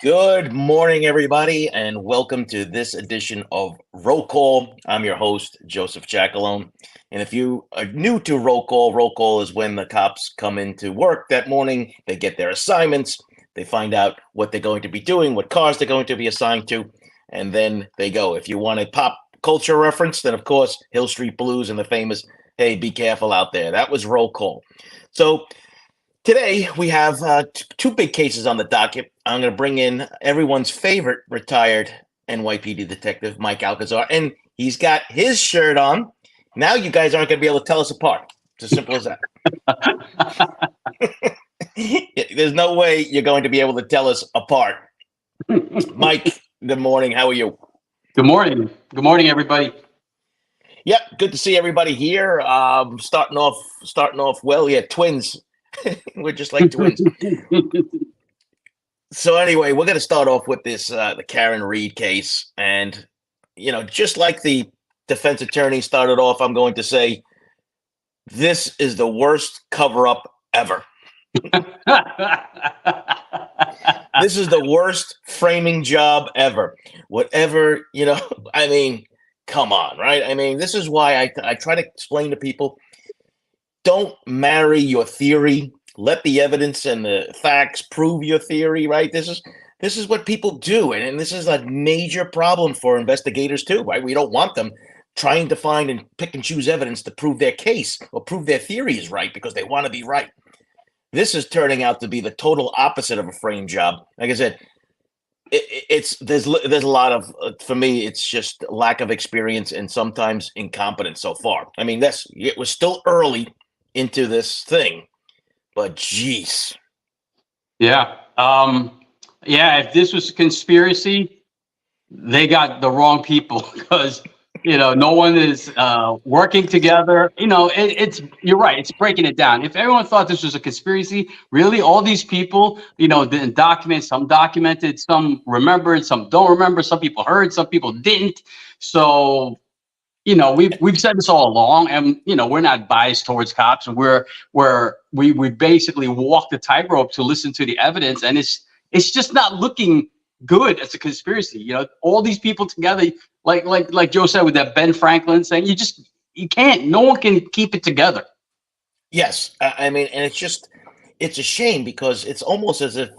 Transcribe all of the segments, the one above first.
Good morning, everybody, and welcome to this edition of Roll Call. I'm your host, Joseph Giacalone. And if you are new to Roll Call is when the cops come into work that morning, they get their assignments, they find out what they're going to be doing, what cars they're going to be assigned to, and then they go. If you want a pop culture reference, then of course, Hill Street Blues and the famous, hey, be careful out there. That was Roll Call. So today, we have two big cases on the docket. I'm going to bring in everyone's favorite retired NYPD detective, Mike Alcazar, and he's got his shirt on. Now you guys aren't going to be able to tell us apart. It's as simple as that. There's no way you're going to be able to tell us apart. Mike, good morning. How are you? Good morning. Good morning, everybody. Yep, good to see everybody here. Starting off well. Yeah, twins. We're just like twins. So anyway, we're going to start off with this the Karen Reed case, and just like the defense attorney started off, I'm going to say this is the worst cover-up ever. This is the worst framing job ever. Whatever, I mean, come on, right? I mean, this is why I try to explain to people, don't marry your theory. Let the evidence and the facts prove your theory, right? This is what people do, and this is a major problem for investigators too, right? We don't want them trying to find and pick and choose evidence to prove their case or prove their theory is right because they want to be right. This is turning out to be the total opposite of a frame job. Like I said, there's a lot of for me, it's just lack of experience and sometimes incompetence so far. I mean, it was still early into this thing, but geez. Yeah. If this was a conspiracy, they got the wrong people because, no one is working together. You're right. It's breaking it down. If everyone thought this was a conspiracy, really, all these people, didn't document, some documented, some remembered, some don't remember, some people heard, some people didn't. So we've said this all along, and we're not biased towards cops, and we basically walk the tightrope to listen to the evidence, and it's just not looking good as a conspiracy. All these people together, like Joe said with that Ben Franklin saying, you can't. No one can keep it together. Yes, I mean, and it's a shame because it's almost as if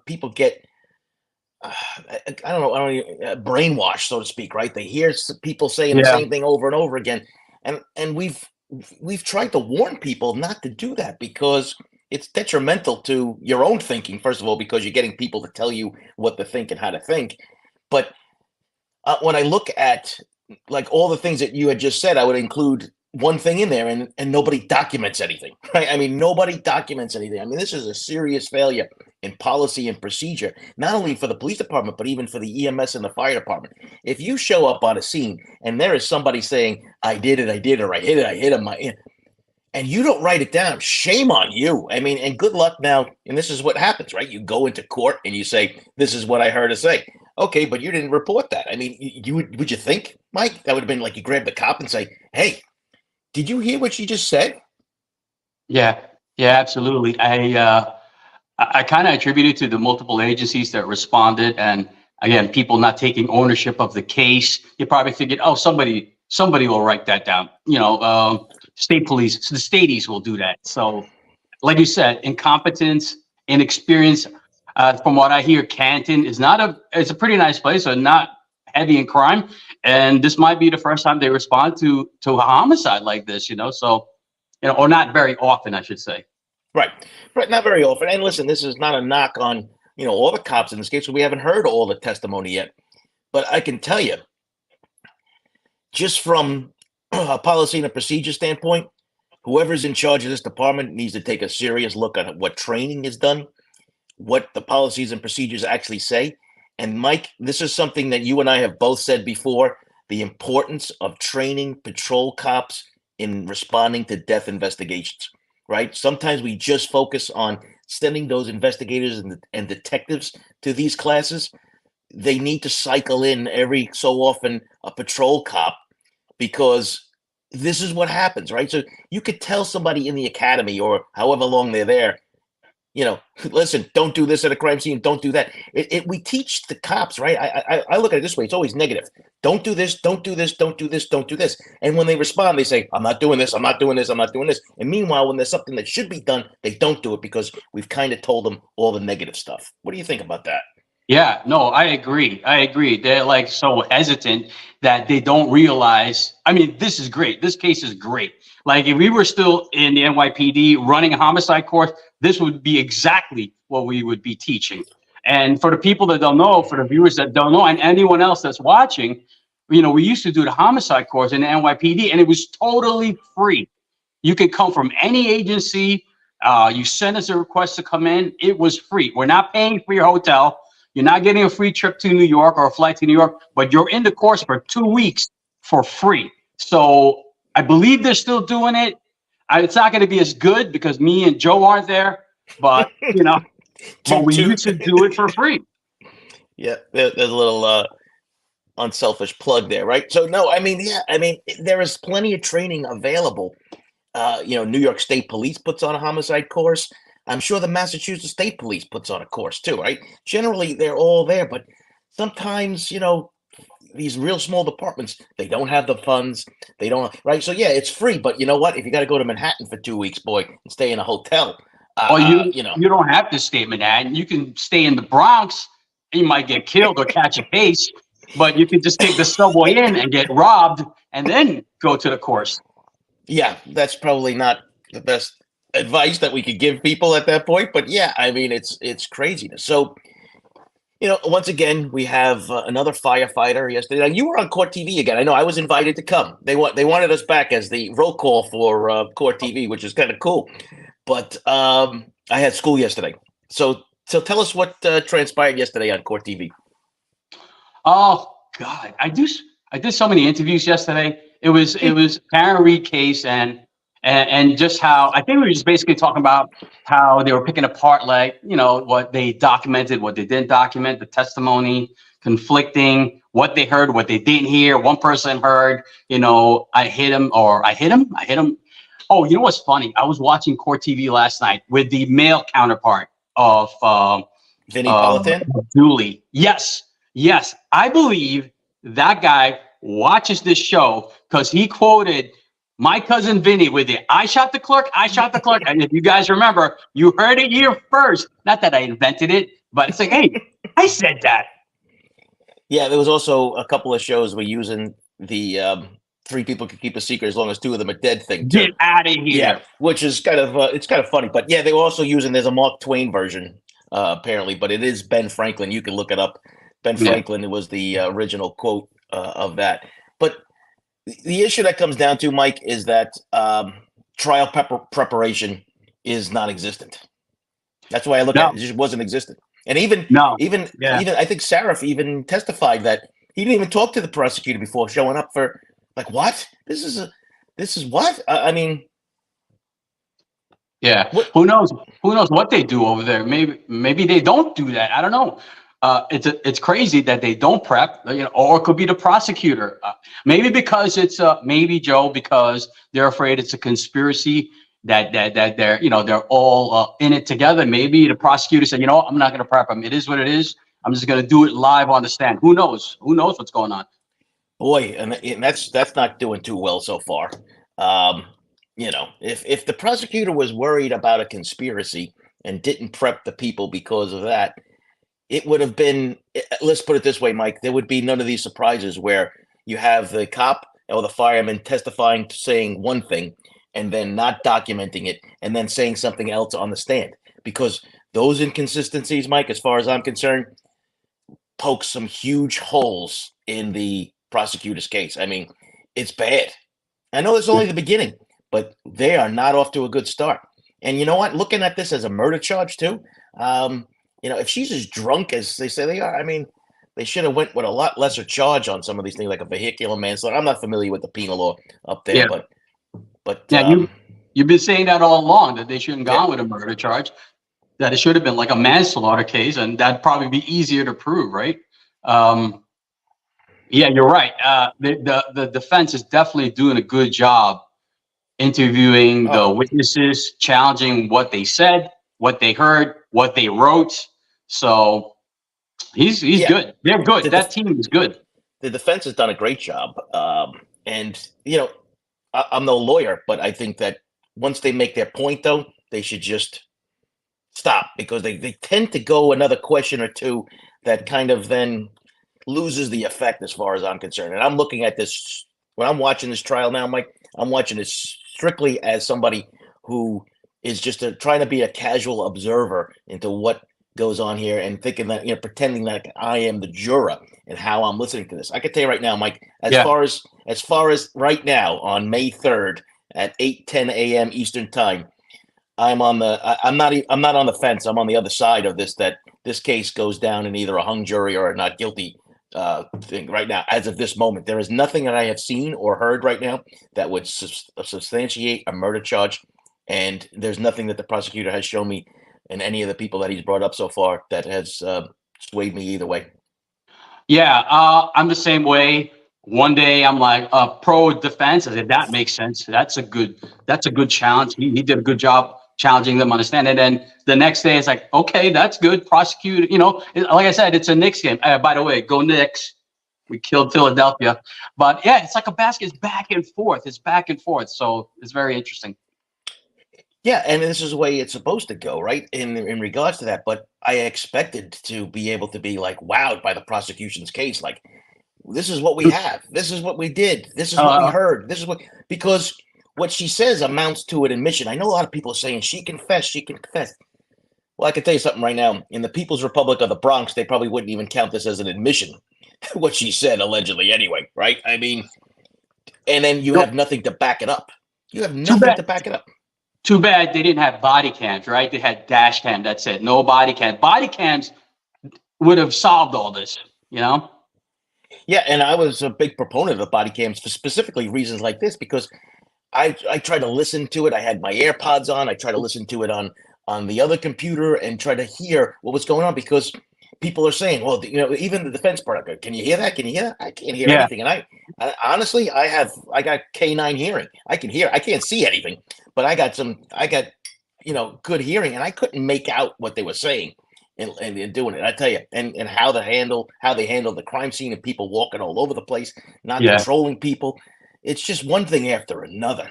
people get I don't know, brainwashed, so to speak, right? They hear people saying the Yeah. same thing over and over again, and we've tried to warn people not to do that because it's detrimental to your own thinking. First of all, because you're getting people to tell you what to think and how to think. But when I look at like all the things that you had just said, I would include one thing in there, and nobody documents anything, right? I mean, nobody documents anything. I mean, this is a serious failure in policy and procedure, not only for the police department, but even for the EMS and the fire department. If you show up on a scene and there is somebody saying, I did it, or I hit him, and you don't write it down, shame on you. I mean, and good luck now. And this is what happens, right? You go into court and you say, this is what I heard her say. Okay, but you didn't report that. I mean, would you think, Mike, that would have been like you grab the cop and say, hey, did you hear what she just said? Yeah, absolutely. I kind of attribute it to the multiple agencies that responded, and again, people not taking ownership of the case. You're probably thinking, oh, somebody will write that down. State police, so the staties will do that. So, like you said, incompetence, inexperience. From what I hear, Canton is it's a pretty nice place, so not heavy in crime, and this might be the first time they respond to a homicide like this. So or not very often, I should say. Right, not very often. And listen, this is not a knock on all the cops in this case. So we haven't heard all the testimony yet, but I can tell you, just from a policy and a procedure standpoint, whoever's in charge of this department needs to take a serious look at what training is done, what the policies and procedures actually say. And Mike, this is something that you and I have both said before, the importance of training patrol cops in responding to death investigations, right? Sometimes we just focus on sending those investigators and detectives to these classes. They need to cycle in every so often a patrol cop because this is what happens, right? So you could tell somebody in the academy or however long they're there, you know, listen, don't do this at a crime scene. Don't do that. We teach the cops, right? I look at it this way. It's always negative. Don't do this. Don't do this. Don't do this. Don't do this. And when they respond, they say, I'm not doing this. I'm not doing this. I'm not doing this. And meanwhile, when there's something that should be done, they don't do it because we've kind of told them all the negative stuff. What do you think about that? Yeah, no, I agree. I agree. They're like so hesitant that they don't realize. I mean, this is great. This case is great. Like if we were still in the NYPD running a homicide course, this would be exactly what we would be teaching. And for the people that don't know, for the viewers that don't know, and anyone else that's watching, we used to do the homicide course in the NYPD, and it was totally free. You could come from any agency. You send us a request to come in. It was free. We're not paying for your hotel. You're not getting a free trip to New York or a flight to New York, but you're in the course for 2 weeks for free. So I believe they're still doing it. It's not going to be as good because me and Joe aren't there, but but we used to do it for free. Yeah, there's a little unselfish plug there, right? So no, there is plenty of training available. New York State Police puts on a homicide course. I'm sure the Massachusetts State Police puts on a course too, right? Generally, they're all there, but sometimes, these real small departments, they don't have the funds. They don't, right? So yeah, it's free, but you know what? If you got to go to Manhattan for 2 weeks, boy, and stay in a hotel, Well, you don't have to stay in Manhattan. You can stay in the Bronx. You might get killed or catch a case, but you can just take the subway in and get robbed and then go to the course. Yeah, that's probably not the best advice that we could give people at that point, but yeah, it's craziness. So once again, we have another firefighter yesterday. Now, you were on Court TV again. I know I was invited to come. They wanted us back as the roll call for Court TV, which is kind of cool. But I had school yesterday. So tell us what transpired yesterday on Court TV. Oh God, I did so many interviews yesterday. It was Karen Reed case and just how I think we were just basically talking about how they were picking apart, like, what they documented, what they didn't document, the testimony, conflicting, what they heard, what they didn't hear. One person heard, I hit him or I hit him. Oh, you know what's funny? I was watching Court TV last night with the male counterpart of Vinny Politan? Dooley. Yes. I believe that guy watches this show because he quoted my cousin Vinny with it. I shot the clerk. And if you guys remember, you heard it here first. Not that I invented it, but it's like, hey, I said that. Yeah, there was also a couple of shows where using the 3 people can keep a secret as long as 2 of them are dead thing too. Get out of here. Yeah, which is kind of it's kind of funny. But yeah, they were also using, there's a Mark Twain version apparently, but it is Ben Franklin. You can look it up. Ben Franklin, it was the original quote of that. But the issue that comes down to, Mike, is that trial preparation is non-existent. That's why I look at it. It just wasn't existent. And even I think Saraf even testified that he didn't even talk to the prosecutor before showing up for, like, what? This is what? Yeah. Who knows what they do over there? Maybe they don't do that. I don't know. It's crazy that they don't prep, or it could be the prosecutor. Maybe because it's maybe Joe, because they're afraid it's a conspiracy that they're all in it together. Maybe the prosecutor said, I'm not going to prep them. It is what it is. I'm just going to do it live on the stand. Who knows? Who knows what's going on? Boy, and that's not doing too well so far. If the prosecutor was worried about a conspiracy and didn't prep the people because of that, it would have been, let's put it this way, Mike, there would be none of these surprises where you have the cop or the fireman testifying to saying one thing and then not documenting it and then saying something else on the stand. Because those inconsistencies, Mike, as far as I'm concerned, poke some huge holes in the prosecutor's case. It's bad. I know it's only the beginning, but they are not off to a good start. And you know what? Looking at this as a murder charge too, if she's as drunk as they say they are, they should have went with a lot lesser charge on some of these things, like a vehicular manslaughter. I'm not familiar with the penal law up there, but yeah, you've been saying that all along, that they shouldn't have gone with a murder charge, that it should have been like a manslaughter case, and that'd probably be easier to prove, right? Yeah, you're right. The defense is definitely doing a good job interviewing the witnesses, challenging what they said. what they heard, what they wrote. So he's Yeah, good. They're good. the That def- team is good. the defense has done a great job. And I'm no lawyer, but I think that once they make their point, though, they should just stop, because they tend to go another question or two that kind of then loses the effect as far as I'm concerned. And I'm looking at this when I'm watching this trial now, Mike. I'm watching this strictly as somebody who is just trying to be a casual observer into what goes on here, and thinking that, pretending that I am the juror and how I'm listening to this. I can tell you right now, Mike, as Yeah. far as right now on May 3rd at 8:10 a.m. Eastern time, I'm not on the fence. I'm on the other side of this, that this case goes down in either a hung jury or a not guilty thing right now. As of this moment, there is nothing that I have seen or heard right now that would substantiate a murder charge, and there's nothing that the prosecutor has shown me and any of the people that he's brought up so far that has swayed me either way. Yeah, I'm the same way. One day I'm like pro defense. I said that makes sense. That's a good challenge. He did a good job challenging them, understand. And then the next day it's like, okay, that's good. Prosecute. Like I said, it's a Knicks game. By the way, go Knicks. We killed Philadelphia. But yeah, it's like a basket. It's back and forth. It's back and forth. So it's very interesting. Yeah, and this is the way it's supposed to go, right? In regards to that, but I expected to be able to be like wowed by the prosecution's case, like, this is what we have, this is what we did, this is what we heard, this is what, because what she says amounts to an admission. I know a lot of people are saying she confessed, she confessed. Well, I can tell you something right now. In the People's Republic of the Bronx, they probably wouldn't even count this as an admission, what she said allegedly anyway, right? I mean, and then you have nothing to back it up. You have nothing to back it up. Too bad they didn't have body cams, right? They had dash cam. That's it. No body cam. Body cams would have solved all this, Yeah, and I was a big proponent of body cams for specifically reasons like this, because I tried to listen to it. I had my AirPods on. I tried to listen to it on the other computer and try to hear what was going on, because people are saying, well, even the defense part, can you hear that? Can you hear that? I can't hear anything. And I honestly, I got K9 hearing. I can hear. I can't see anything, but I got good hearing, and I couldn't make out what they were saying and doing it. I tell you, and how they handle the crime scene and people walking all over the place, not controlling people. It's just one thing after another.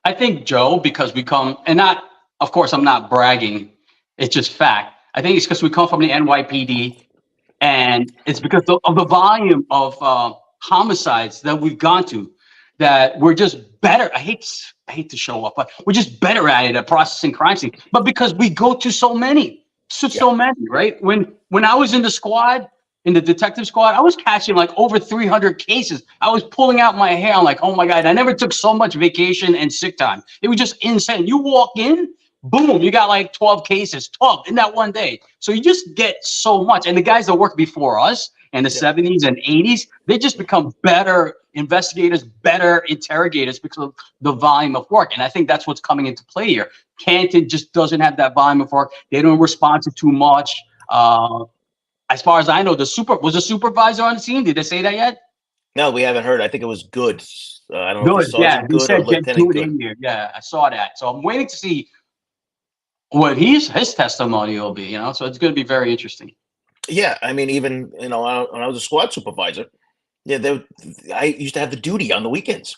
I think, Joe, because we come, and not, of course, I'm not bragging. It's just fact. I think it's because we come from the NYPD, and it's because of the volume of homicides that we've gone to, that we're just better. I hate to show up, but we're just better at it, at processing crime scene. But because we go to so many, right? When I was in the squad, in the detective squad, I was catching like over 300 cases. I was pulling out my hair. I'm like, oh my God, I never took so much vacation and sick time. It was just insane. You walk in, boom, you got like 12 cases, 12 in that one day. So you just get so much. And the guys that work before us in the 70s and 80s, they just become better investigators, better interrogators because of the volume of work. And I think that's what's coming into play here. Canton just doesn't have that volume of work. They don't respond to too much. As far as I know, was the supervisor on the scene? Did they say that yet? No, we haven't heard. I think it was Good. I don't know if it's Sergeant Good or Lieutenant Good. In here. Yeah, I saw that. So I'm waiting to see what his testimony will be. So it's going to be very interesting. Yeah, I mean, even when I was a squad supervisor, I used to have the duty on the weekends.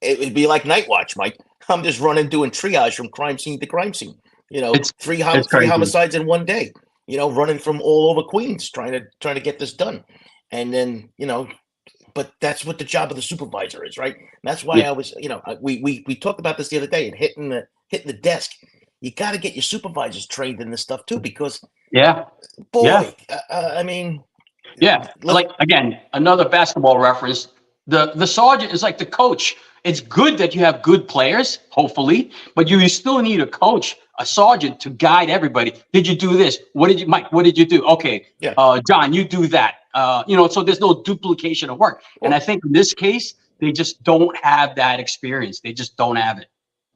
It would be like night watch, Mike. I'm just doing triage from crime scene to crime scene. It's three homicides in one day. Running from all over Queens, trying to get this done. And then, but that's what the job of the supervisor is, right? And that's why I was, we talked about this the other day, and hitting the desk. You got to get your supervisors trained in this stuff too, because I mean, like, again, another basketball reference. The sergeant is like the coach. It's good that you have good players, hopefully, but you still need a coach, a sergeant, to guide everybody. Did you do this? Mike, what did you do? Okay. John, you do that. So there's no duplication of work. And I think in this case, they just don't have that experience. They just don't have it.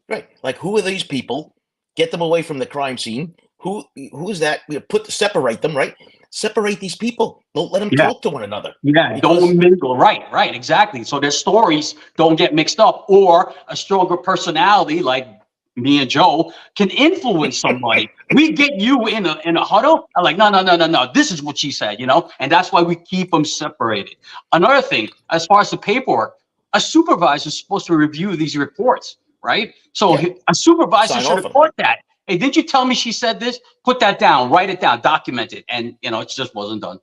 Right. Like, who are these people? Get them away from the crime scene. Who's that? Separate them, right? Separate these people. Don't let them talk to one another. Yeah, don't mingle. Right, exactly. So their stories don't get mixed up, or a stronger personality like me and Joe can influence somebody. We get you in a huddle. I'm like, no. This is what she said, and that's why we keep them separated. Another thing, as far as the paperwork, a supervisor is supposed to review these reports, right? So Yeah. a supervisor Sign should off have on it. caught that. Hey, didn't you tell me she said this? Put that down, write it down, document it, and it just wasn't done.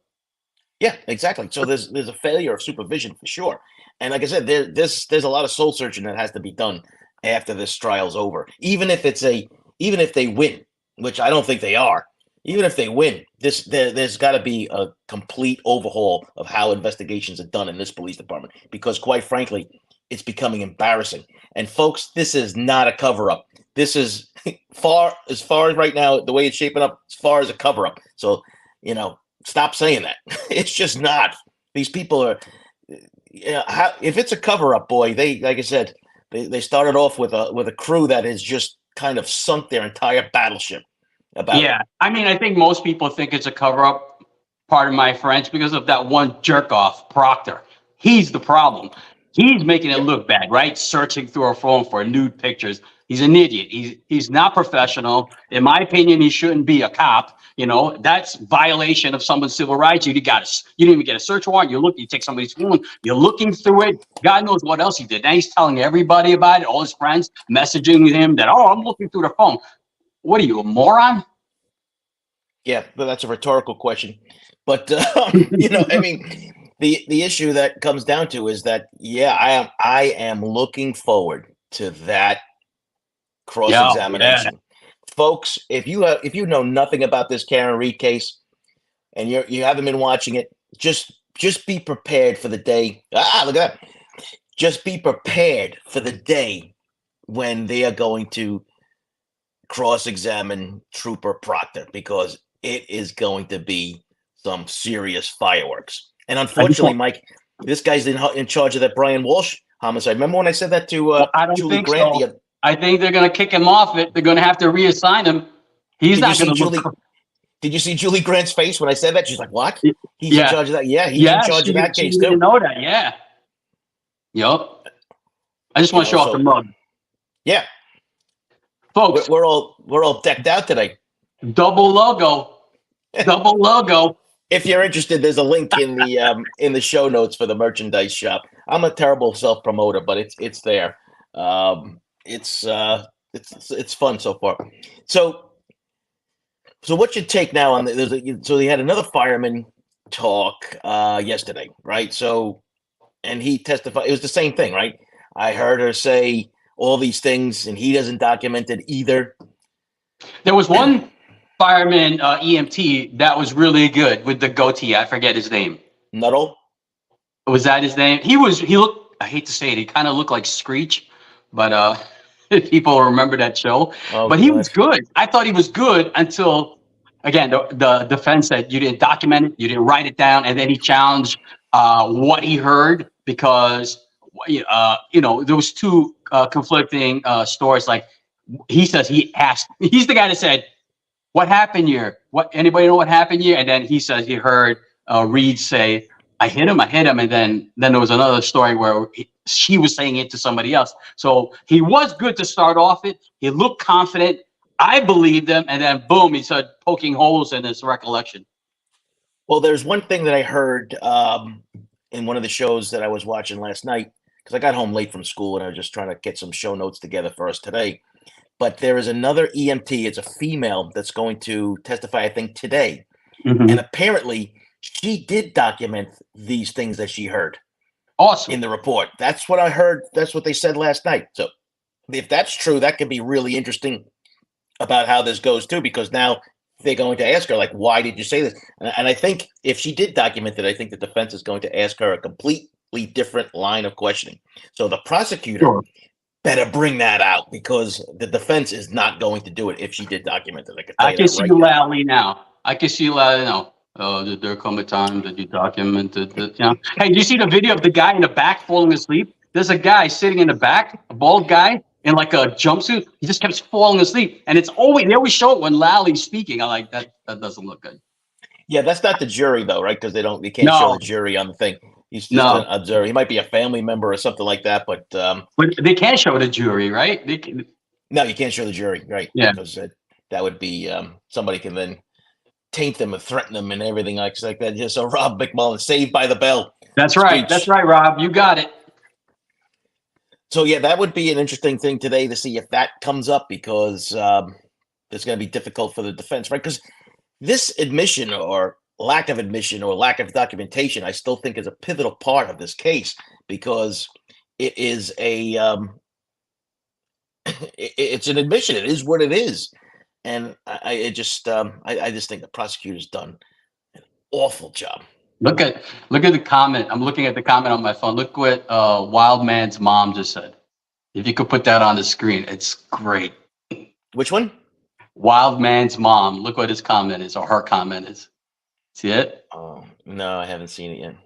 Yeah, exactly. So there's a failure of supervision for sure. And like I said, there's a lot of soul searching that has to be done after this trial's over. Even if they win, which I don't think they are, even if they win, there's got to be a complete overhaul of how investigations are done in this police department because quite frankly, it's becoming embarrassing. And folks, this is not a cover up. This is as far as right now, the way it's shaping up, as far as a cover up. So, stop saying that. It's just not. These people are. If it's a cover up, boy, they like I said, they started off with a crew that has just kind of sunk their entire battleship. About Yeah, I mean, I think most people think it's a cover up. Pardon my French, because of that one jerk off, Proctor. He's the problem. He's making it Yep. look bad, right? Searching through our phone for nude pictures. He's an idiot. He's not professional. In my opinion, he shouldn't be a cop. That's violation of someone's civil rights. You didn't even get a search warrant. You take somebody's phone, you're looking through it. God knows what else he did. Now he's telling everybody about it, all his friends messaging him that, oh, I'm looking through the phone. What are you, a moron? Yeah, but that's a rhetorical question. But I mean, the issue that comes down to is that I am looking forward to that cross Yeah, examination, folks. If you know nothing about this Karen Reed case and you haven't been watching it, just be prepared for the day. Look at that! Just be prepared for the day when they are going to cross-examine Trooper Proctor because it is going to be some serious fireworks. And unfortunately, Mike, this guy's in charge of that Brian Walsh homicide. Remember when I said that to I don't Julie think Grant? so. I think they're going to kick him off it. They're going to have to reassign him. He's Did you not see going to Julie? look. Did you see Julie Grant's face when I said that? She's like, "What? He's in Yeah. charge of that? Yeah, he's in Yeah, charge of that she case didn't too." know that. Yeah. Yup. I just want to show off the mug. Yeah, Folks, we're all decked out today. double logo. Double logo. If you're interested, there's a link in the show notes for the merchandise shop. I'm a terrible self promoter, but it's there. It's fun so far. So what's your take now on so they had another fireman talk yesterday, right? So and he testified. It was the same thing, right? I heard her say all these things, and he doesn't document it either. There was one fireman, EMT, that was really good with the goatee. I forget his name. Nuttall? Was that his name? He looked, I hate to say it, he kind of looked like Screech, but people remember that show. Oh, but he God. was good. I thought he was good until, again, the defense said you didn't document it, you didn't write it down, and then he challenged what he heard because, there was two conflicting stories. Like he says he's the guy that said, what happened here? Anybody know what happened here? And then he says he heard Reed say, I hit him. And then there was another story where she was saying it to somebody else. So he was good to start off it. He looked confident. I believed him. And then boom, he started poking holes in his recollection. Well, there's one thing that I heard in one of the shows that I was watching last night, because I got home late from school and I was just trying to get some show notes together for us today. But there is another EMT. It's a female that's going to testify, I think, today. Mm-hmm. And apparently she did document these things that she heard. Awesome. In the report. That's what I heard. That's what they said last night. So if that's true, that could be really interesting about how this goes too, because now they're going to ask her, like, why did you say this? And I think if she did document it, I think the defense is going to ask her a completely different line of questioning. So the prosecutor better bring that out because the defense is not going to do it if she did document it. I can see Lally now. I can see Lally now. Did there come a time that you documented that? Hey, do you see the video of the guy in the back falling asleep? There's a guy sitting in the back, a bald guy in like a jumpsuit. He just keeps falling asleep, and they always show it when Lally's speaking. I'm like, that doesn't look good. Yeah, that's not the jury though, right? Because they can't show the jury on the thing. He's just an observer. He might be a family member or something like that, but they can show the jury, right? They can. No, you can't show the jury, right? Yeah, Because that would be somebody can then taint them and threaten them and everything like that. Just so Rob McMullen, Saved by the Bell that's right. That's speech. right, Rob. You got it. So yeah, that would be an interesting thing today to see if that comes up, because it's going to be difficult for the defense, right? Because this admission or lack of admission or lack of documentation, I still think is a pivotal part of this case, because it is it's an admission. It is what it is, and I just think the prosecutor's done an awful job. Look at the comment. I'm looking at the comment on my phone. Look what Wild Man's mom just said. If you could put that on the screen, it's great. Which one? Wild Man's mom. Look what his comment is, or her comment is. See it? Oh no, I haven't seen it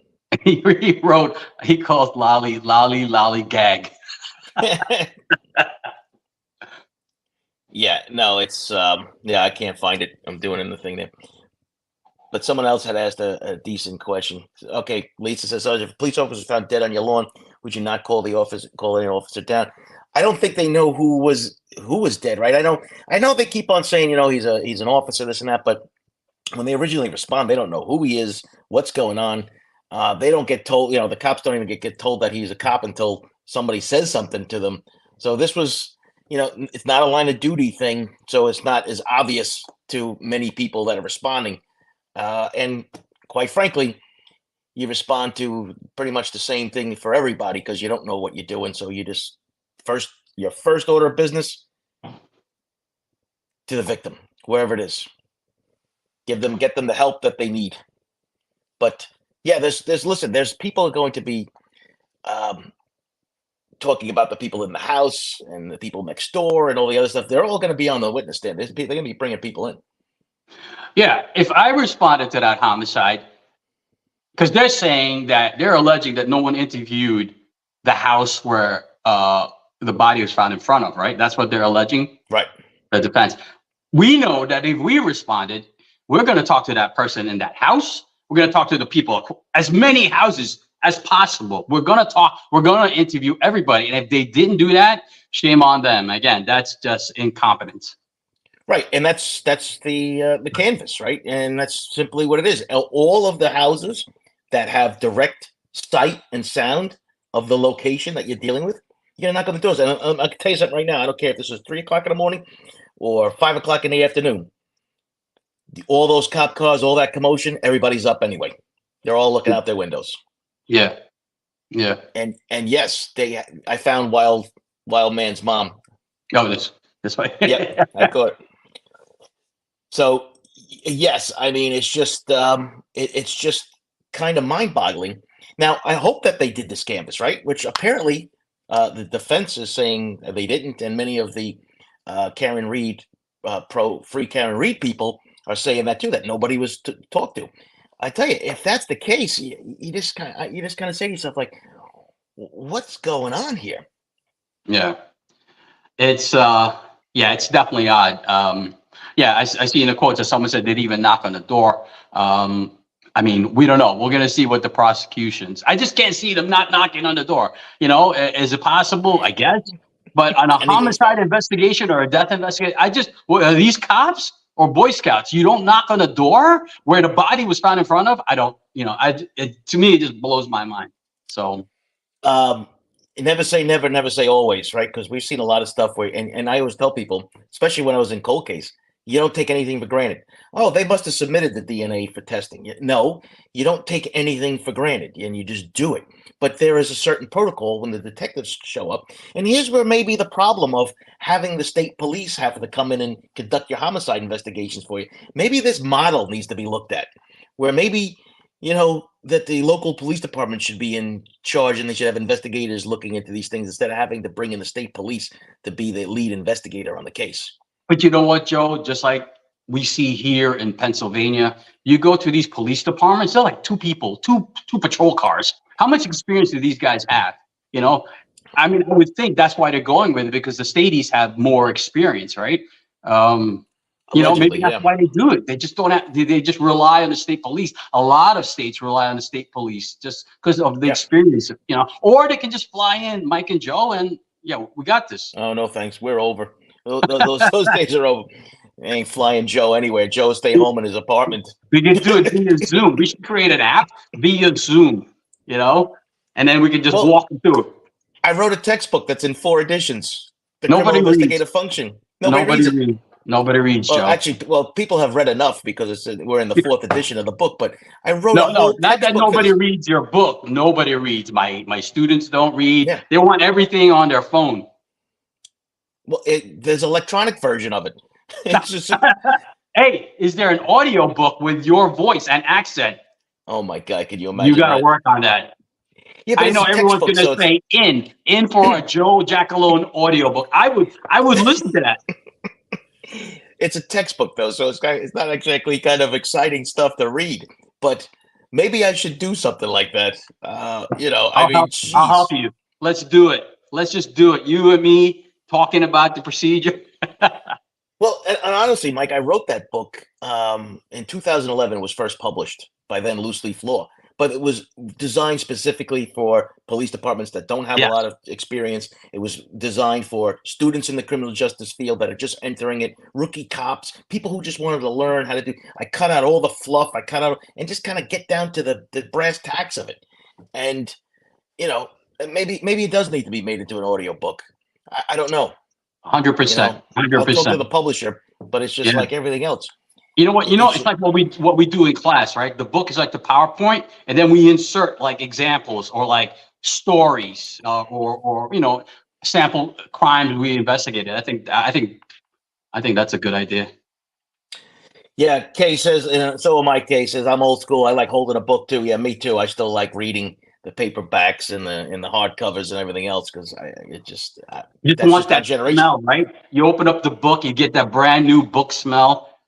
He wrote. He calls Lolly gag. yet. Yeah, no, it's yeah, I can't find it. I'm doing in the thing there. But someone else had asked a decent question. Okay, Lisa says, "Sergeant, if a police officer was found dead on your lawn, would you not call any officer down?" I don't think they know who was dead, right? I know they keep on saying, he's an officer, this and that, but when they originally respond, they don't know who he is, what's going on. They don't get told, the cops don't even get told that he's a cop until somebody says something to them. So this was, it's not a line of duty thing, so it's not as obvious to many people that are responding. And quite frankly, you respond to pretty much the same thing for everybody, because you don't know what you're doing. So you just your first order of business to the victim, wherever it is, get them the help that they need. But yeah, there's people are going to be talking about the people in the house and the people next door and all the other stuff. They're all going to be on the witness stand. They're going to be bringing people in. Yeah, if I responded to that homicide, because they're saying that they're alleging that no one interviewed the house where the body was found in front of, right? That's what they're alleging. Right. The defense. We know that if we responded, we're going to talk to that person in that house. We're going to talk to the people, as many houses as possible. We're going to talk. We're going to interview everybody. And if they didn't do that, shame on them. Again, that's just incompetence. Right, and that's the canvas, right? And that's simply what it is. All of the houses that have direct sight and sound of the location that you're dealing with, you're gonna knock on the doors. And I can tell you something right now. I don't care if this is 3 o'clock in the morning or 5 o'clock in the afternoon. All those cop cars, all that commotion, everybody's up anyway. They're all looking out their windows. Yeah, yeah. And yes, I found Wild Man's mom. Oh, this way. Yeah, I caught it. So yes, I mean it's just kind of mind-boggling. Now I hope that they did this canvas, right? Which apparently the defense is saying they didn't, and many of the Karen Reed free Karen Reed people are saying that too, that nobody was talked to. I tell you, if that's the case, you just kind of say to yourself, like, what's going on here? Yeah, it's definitely odd. Yeah, I see in the quotes that someone said they'd even knock on the door. I mean, we don't know. We're going to see what the prosecutions. I just can't see them not knocking on the door. Is it possible? I guess. But on a homicide investigation or a death investigation, are these cops or Boy Scouts? You don't knock on the door where the body was found in front of. I don't. To me, it just blows my mind. So. Never say never, never say always, right? Because we've seen a lot of stuff where, and I always tell people, especially when I was in cold case, you don't take anything for granted. Oh, they must have submitted the DNA for testing. No, you don't take anything for granted, and you just do it. But there is a certain protocol when the detectives show up. And here's where maybe the problem of having the state police have to come in and conduct your homicide investigations for you. Maybe this model needs to be looked at, where maybe, that the local police department should be in charge, and they should have investigators looking into these things instead of having to bring in the state police to be the lead investigator on the case. But you know what, Joe? Just like we see here in Pennsylvania, you go to these police departments, they're like two people, two patrol cars. How much experience do these guys have? I mean, I would think that's why they're going with it, because the stateies have more experience, right? Maybe that's why they do it. They just don't have. They just rely on the state police. A lot of states rely on the state police just because of the experience. Or they can just fly in Mike and Joe, and we got this. Oh no, thanks. We're over. Those days are over. Ain't flying Joe anywhere. Joe stay home in his apartment. We could do it via Zoom. We should create an app via Zoom, you know, and then we could just Well, walk them through it. I wrote a textbook that's in 4 editions. The criminal Nobody reads. investigative function. Nobody Nobody reads it. reads. Nobody reads, Well, Joe. actually, people have read enough because we're in the 4th edition of the book. But I wrote a No, no, whole not that textbook for nobody this. reads your book. Nobody reads. My students don't read. Yeah. They want everything on their phone. Well, there's an electronic version of it. It's just, Hey, is there an audio book with your voice and accent? oh my God, can you You imagine got to that? work on that. Yeah, but I it's know a everyone's textbook, going so to say in for a Joe Giacalone audiobook. I would listen to that. it's a textbook though, so it's not exactly kind of exciting stuff to read. But maybe I should do something like that. I I'll mean, help. I'll jeez. help you. Let's do it. Let's just do it. You and me talking about the procedure. Well, and honestly, Mike, I wrote that book in 2011. It was first published by then Loose Leaf Law, but it was designed specifically for police departments that don't have a Yes. lot of experience. It was designed for students in the criminal justice field that are just entering it, rookie cops, people who just wanted to learn how to do. I cut out all the fluff. I cut out and just kind of get down to the brass tacks of it. And you know, maybe it does need to be made into an audio book. I don't know. 100%. I'll talk to 100%. the publisher, but it's just Yeah. like everything else. You know what? It It's should, like what we do in class, right? The book is like the PowerPoint, and then we insert like examples or like stories or sample crimes we investigated. I think that's a good idea. yeah, Kay says, so am I. Kay says, I'm old school. I like holding a book too. Yeah, me too. I still like reading the paperbacks and the hardcovers and everything else because You that's want just our that generation. smell, right? You open up the book, you get that brand new book smell.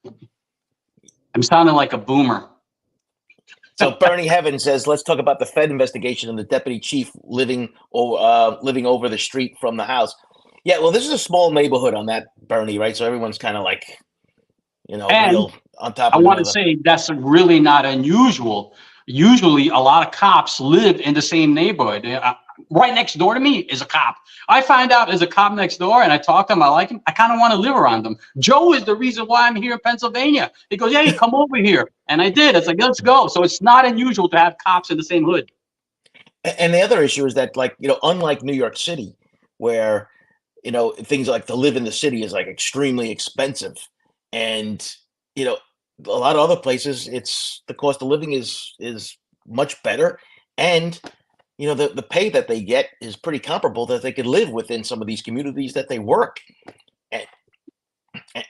I'm sounding like a boomer. So Bernie Heaven says, let's talk about the Fed investigation and the deputy chief living over the street from the house. Yeah, well, this is a small neighborhood on that, Bernie, right? So everyone's kind of like, And real on top I of want to another. say that's really not unusual. Usually, a lot of cops live in the same neighborhood. Right next door to me is a cop. I find out there's a cop next door, and I talk to him. I like him. I kind of want to live around him. Joe is the reason why I'm here in Pennsylvania. He goes, "Hey, come over here," and I did. It's like, let's go. So it's not unusual to have cops in the same hood. And the other issue is that, like, unlike New York City, where things like to live in the city is like extremely expensive, and a lot of other places, it's the cost of living is much better, and the pay that they get is pretty comparable that they could live within some of these communities that they work.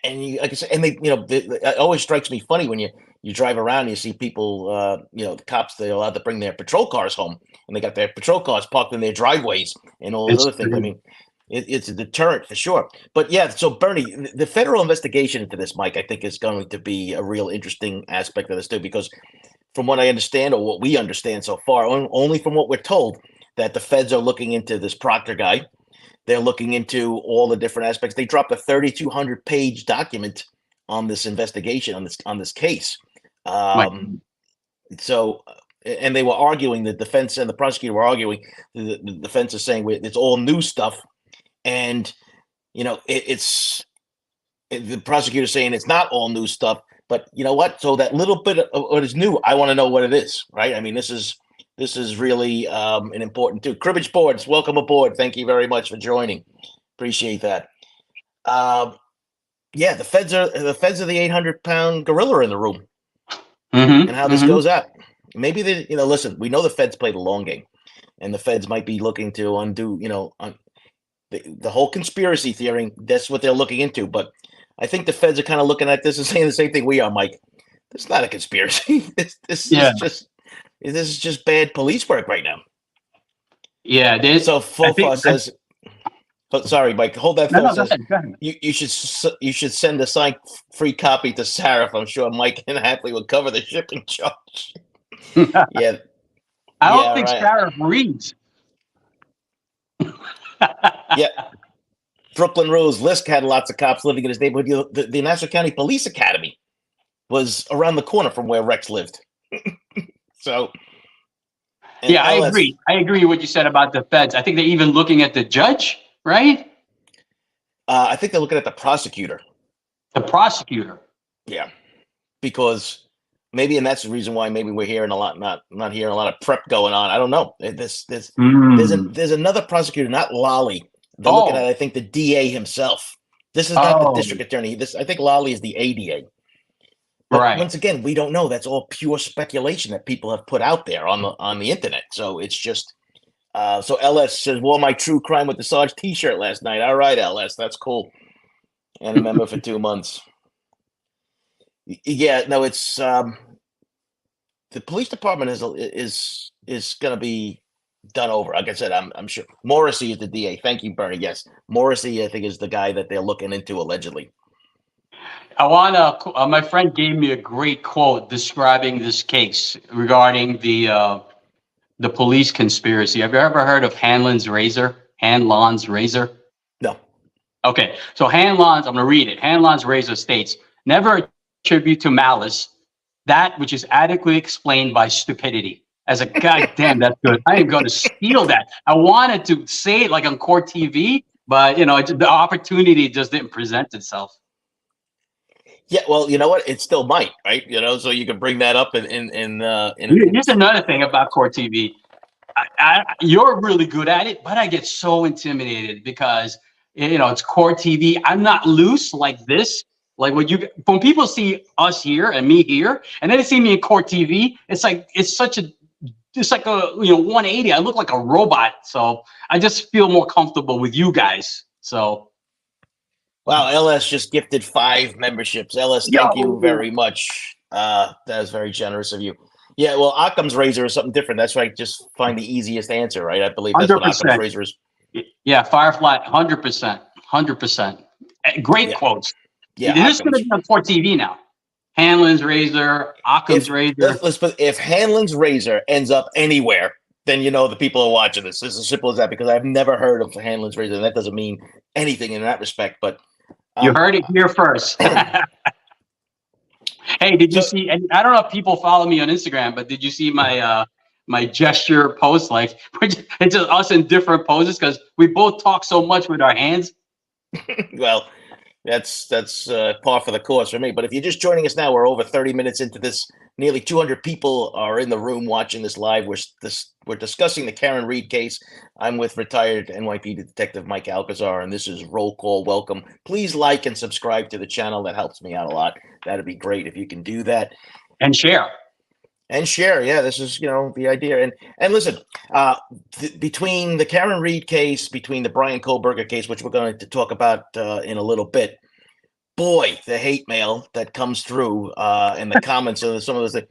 And like I said, and they it always strikes me funny when you drive around and you see people, the cops, they're allowed to bring their patrol cars home, and they got their patrol cars parked in their driveways and all those It's other things. I mean, it's a deterrent for sure. But yeah, so Bernie, the federal investigation into this, Mike, I think is going to be a real interesting aspect of this too, because from what I understand, or what we understand so far, only from what we're told, that the feds are looking into this Proctor guy. They're looking into all the different aspects. They dropped a 3,200-page document on this investigation, on this case. So, and they were arguing, the defense and the prosecutor were arguing. The defense is saying it's all new stuff, and it's the prosecutor saying it's not all new stuff. But you know what? So that little bit of what is new, I want to know what it is, right? I mean, this is really an important too. Cribbage Boards, welcome aboard. Thank you very much for joining. Appreciate that. Yeah, the feds are the 800-pound gorilla in the room, and how this goes out. Maybe they, listen. We know the feds play the long game, and the feds might be looking to undo, the whole conspiracy theory. That's what they're looking into. But I think the feds are kind of looking at this and saying the same thing we are, Mike. This is not a conspiracy. This is just bad police work right now. Yeah. So Fofa says, sorry, Mike, hold that thought. Go ahead. You should send a signed free copy to Sarah. I'm sure Mike and Hatley will cover the shipping charge. Yeah. I don't think Sarah reads. Yeah. Brooklyn Rose Lisk had lots of cops living in his neighborhood. The Nassau County Police Academy was around the corner from where Rex lived. So, yeah, I agree. I agree with what you said about the feds. I think they're even looking at the judge, right? I think they're looking at the prosecutor. The prosecutor. Yeah, because maybe, and that's the reason why maybe we're hearing a lot, not hearing a lot of prep going on. I don't know. There's another prosecutor, not Lolly. They're looking at, Oh, I think, the DA himself. This is not the oh, district attorney. I think Lolly is the ADA. But right. once again, we don't know. That's all pure speculation that people have put out there on the internet. So it's just so LS says, "Wore my true crime with the Sarge T-shirt last night." All right, LS, that's cool. And a member for 2 months. Yeah, no, it's the police department is going to be done over. Like I said, I'm sure Morrissey is the DA. Thank you, Bernie. Yes, Morrissey, I think, is the guy that they're looking into allegedly. I want to. My friend gave me a great quote describing this case regarding the police conspiracy. Have you ever heard of Hanlon's razor? Hanlon's razor. No. Okay, so Hanlon's. I'm going to read it. Hanlon's razor states, "Never attribute to malice that which is adequately explained by stupidity." As a goddamn, that's good. I am going to steal that. I wanted to say it like on court TV, but the opportunity just didn't present itself. Yeah, well, you know what? It still might, right? So you can bring that up in Here's another thing about court TV. You're really good at it, but I get so intimidated because it's court TV. I'm not loose like this. Like when people see us here and me here, and then they see me in court TV, it's like a 180. I look like a robot, so I just feel more comfortable with you guys. So. Wow, LS just gifted 5 memberships. LS, thank you very much. That was very generous of you. Yeah, well, Occam's razor is something different. That's right. Just find the easiest answer, right? I believe that's 100%. what Occam's razor is. Yeah, Firefly, 100%, 100%. Great quotes. Yeah, this is going to be on court TV now. Hanlon's razor, Occam's razor. Let's put, if Hanlon's razor ends up anywhere, then the people are watching this. It's as simple as that, because I've never heard of Hanlon's razor, and that doesn't mean anything in that respect. But you heard it here first. Hey, did you see? And I don't know if people follow me on Instagram, but did you see my gesture post? Like, it's just us in different poses because we both talk so much with our hands. Well, that's par for the course for me. But if you're just joining us now, we're over 30 minutes into this. Nearly 200 people are in the room watching this live. We're discussing the Karen Reed case. I'm with retired NYPD Detective Mike Alcazar, and this is Roll Call. Welcome. Please like and subscribe to the channel. That helps me out a lot. That'd be great if you can do that. And share. Yeah, this is the idea. And listen, between the Karen Reed case, between the Bryan Kohberger case, which we're going to talk about in a little bit. Boy, the hate mail that comes through in the comments of some of those things.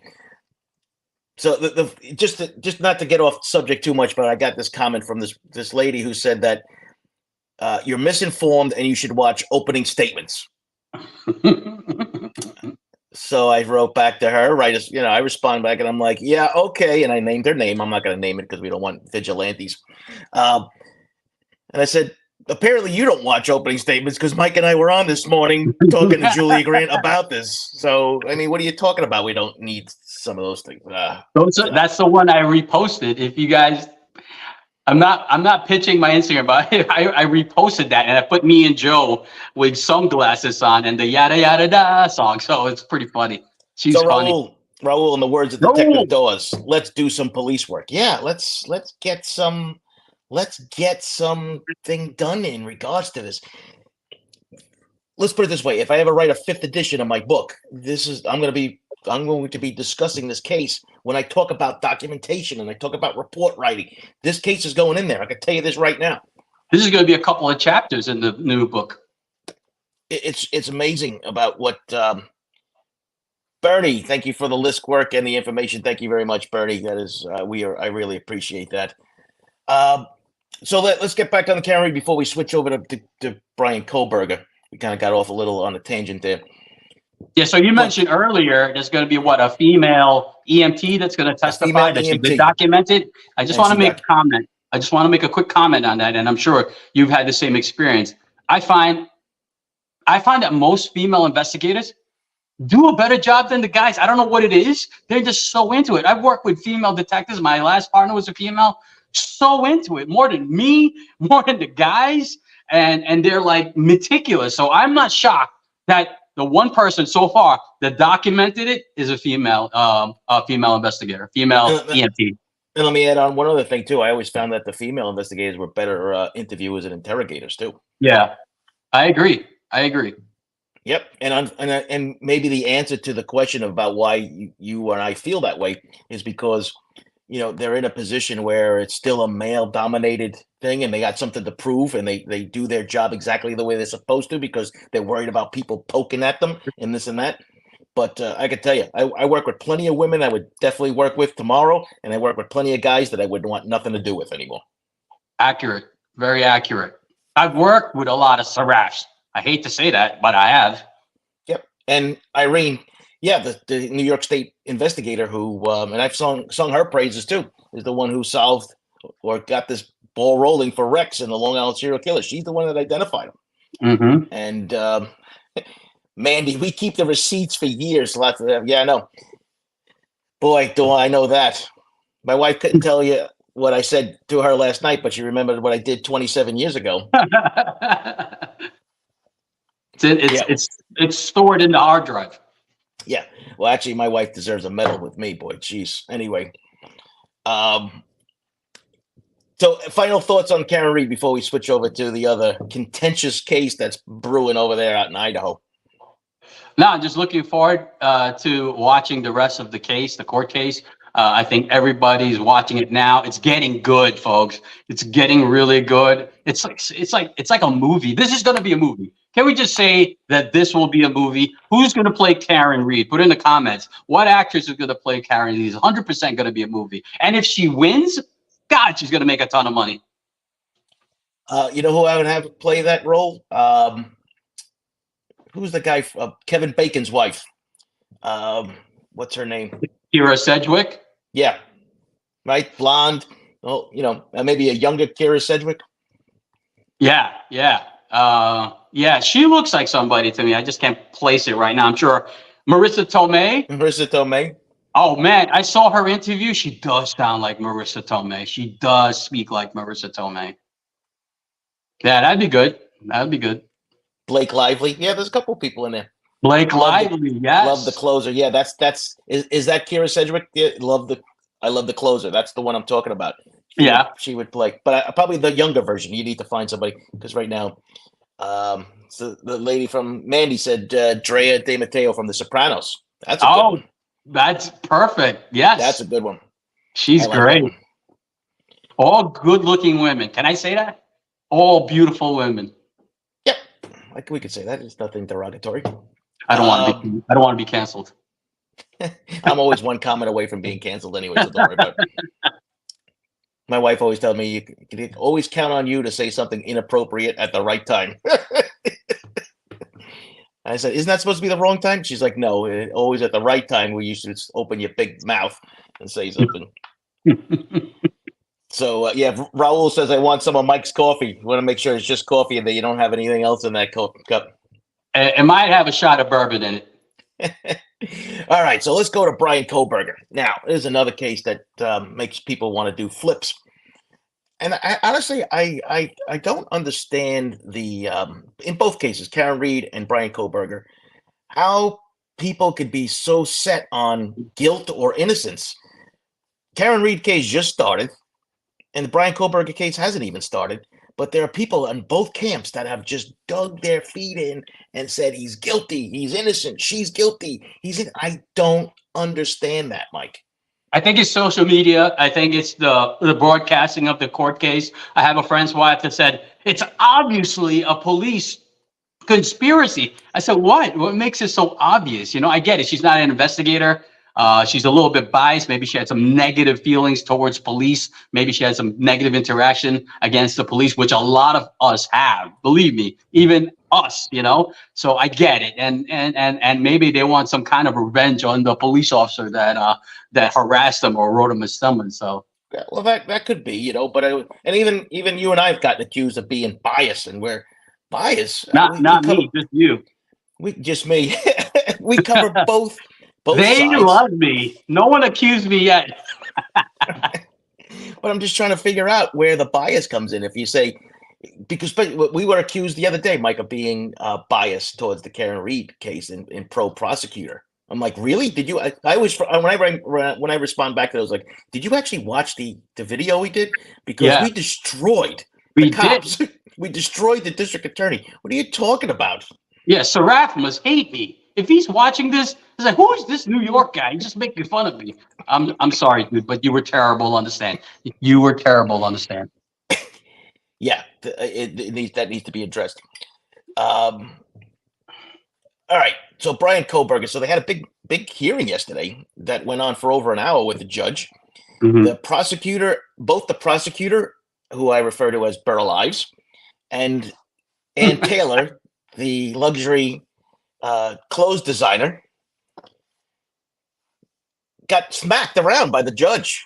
So just not to get off subject too much, but I got this comment from this lady who said that you're misinformed and you should watch opening statements. So I wrote back to her, right? I respond back and I'm like, yeah, okay. And I named her name. I'm not going to name it because we don't want vigilantes. And I said, apparently you don't watch opening statements because Mike and I were on this morning talking to Julia Grant about this. So, I mean, what are you talking about? We don't need some of those things. That's the one I reposted. If you guys, I'm not pitching my Instagram, but I reposted that and I put me and Joe with sunglasses on and the yada yada da song. So it's pretty funny. She's funny. Raul, in the words of Detective Dawes, let's do some police work. Yeah, let's get something done in regards to this. Let's put it this way: if I ever write a 5th edition of my book, I'm going to be discussing this case when I talk about documentation and I talk about report writing. This case is going in there. I can tell you this right now. This is going to be a couple of chapters in the new book. It's amazing about what Bernie. Thank you for the list work and the information. Thank you very much, Bernie. That is I really appreciate that. So let's get back on the camera before we switch over to Bryan Kohberger. We kind of got off a little on a tangent there. Yeah, so you mentioned earlier there's going to be a female EMT that's going to testify that she's been documented. I just want to make a comment. I just want to make a quick comment on that, and I'm sure you've had the same experience. I find that most female investigators do a better job than the guys. I don't know what it is. They're just so into it. I've worked with female detectives. My last partner was a female. So into it, more than me, more than the guys. and they're like meticulous. So I'm not shocked that the one person so far that documented it is a female investigator, female And, EMT. and let me add on one other thing too. I always found that the female investigators were better interviewers and interrogators too. Yeah, I agree. I agree. Yep, and maybe the answer to the question about why you and I feel that way is because they're in a position where it's still a male dominated thing, and they got something to prove, and they do their job exactly the way they're supposed to because they're worried about people poking at them and this and that. But I can tell you, I work with plenty of women I would definitely work with tomorrow, and I work with plenty of guys that I would want nothing to do with anymore. Accurate, very accurate. I've worked with a lot of seraphs. I hate to say that, but I have. Yep. And Irene, yeah, the New York State investigator who, and I've sung her praises too, is the one who solved or got this ball rolling for Rex and the Long Island serial killer. She's the one that identified him. Mm-hmm. And Mandy, we keep the receipts for years. Lots of them. Yeah, I know. Boy, do I know that. My wife couldn't tell you what I said to her last night, but she remembered what I did 27 years ago. It's stored in the hard drive. Yeah. Well, actually, my wife deserves a medal with me, boy. Jeez. Anyway. So final thoughts on Karen Reed before we switch over to the other contentious case that's brewing over there out in Idaho. No, I'm just looking forward to watching the rest of the case, the court case. I think everybody's watching it now. It's getting good, folks. It's getting really good. It's like a movie. This is going to be a movie. Can we just say that this will be a movie? Who's going to play Karen Reed? Put in the comments. What actress is going to play Karen Reed? It's 100% going to be a movie. And if she wins, God, she's going to make a ton of money. You know who I would have play that role? Who's the guy? Kevin Bacon's wife. What's her name? Kira Sedgwick. Yeah, right. Blonde. Oh, maybe a younger Kira Sedgwick. Yeah. Yeah, she looks like somebody to me. I just can't place it right now. I'm sure Marissa Tomei. Oh man, I saw her interview. She does sound like Marissa Tomei. She does speak like Marissa Tomei. Yeah, that'd be good. Blake Lively. Yeah, there's a couple people in there. Blake Lively, yes. Love the closer. Yeah, is that Kira Sedgwick? Yeah, I love the closer. That's the one I'm talking about. She would play, but probably the younger version. You need to find somebody because right now, so the lady from Mandy said Drea De Matteo from The Sopranos. That's a good one. That's perfect. Yes, that's a good one. She's great. All good-looking women. Can I say that? All beautiful women. Yep, like we could say that. It's nothing derogatory. I don't want to be canceled. I'm always one comment away from being canceled anyway, so don't worry about it. My wife always tells me you can always count on you to say something inappropriate at the right time. I said, isn't that supposed to be the wrong time? She's like, no, always at the right time where you should open your big mouth and say something. So, yeah, Raul says, I want some of Mike's coffee. You want to make sure it's just coffee and that you don't have anything else in that cup. It might have a shot of bourbon in it. All right, so let's go to Bryan Kohberger. Now, there's another case that makes people want to do flips. And honestly, I don't understand in both cases, Karen Reed and Bryan Kohberger, how people could be so set on guilt or innocence. Karen Reed case just started, and the Bryan Kohberger case hasn't even started. But there are people in both camps that have just dug their feet in and said he's guilty, he's innocent, she's guilty, I don't understand that, Mike. I think it's social media. I think it's the broadcasting of the court case. I have a friend's wife that said it's obviously a police conspiracy. I said, what? What makes it so obvious? I get it. She's not an investigator. She's a little bit biased. Maybe she had some negative feelings towards police. Maybe she had some negative interaction against the police, which a lot of us have. Believe me, even us. So I get it, and maybe they want some kind of revenge on the police officer that harassed them or wrote them a summons. So yeah, well, that could be, but and even you and I have gotten accused of being biased, and we're biased. Not me, just you. Just me. We cover both. They sides. love me. No one accused me yet. But I'm just trying to figure out where the bias comes in. If you say, because we were accused the other day, Mike, of being biased towards the Karen Reed case in pro prosecutor. I'm like, really? Did you? I was when I respond back to those, like, did you actually watch the video we did? Because Yeah, we destroyed the we did. cops. We destroyed the district attorney. What are you talking about? Yeah, Seraph must hate me. If he's watching this, he's like, who is this New York guy? He's just making fun of me. I'm sorry, dude, but you were terrible. Understand? You were terrible. Understand? Yeah, that needs to be addressed. All right. So Bryan Kohberger. So they had a big hearing yesterday that went on for over an hour with the judge. The Hmm. prosecutor, both the prosecutor, who I refer to as Burl Ives, and Taylor, the luxury clothes designer, got smacked around by the judge.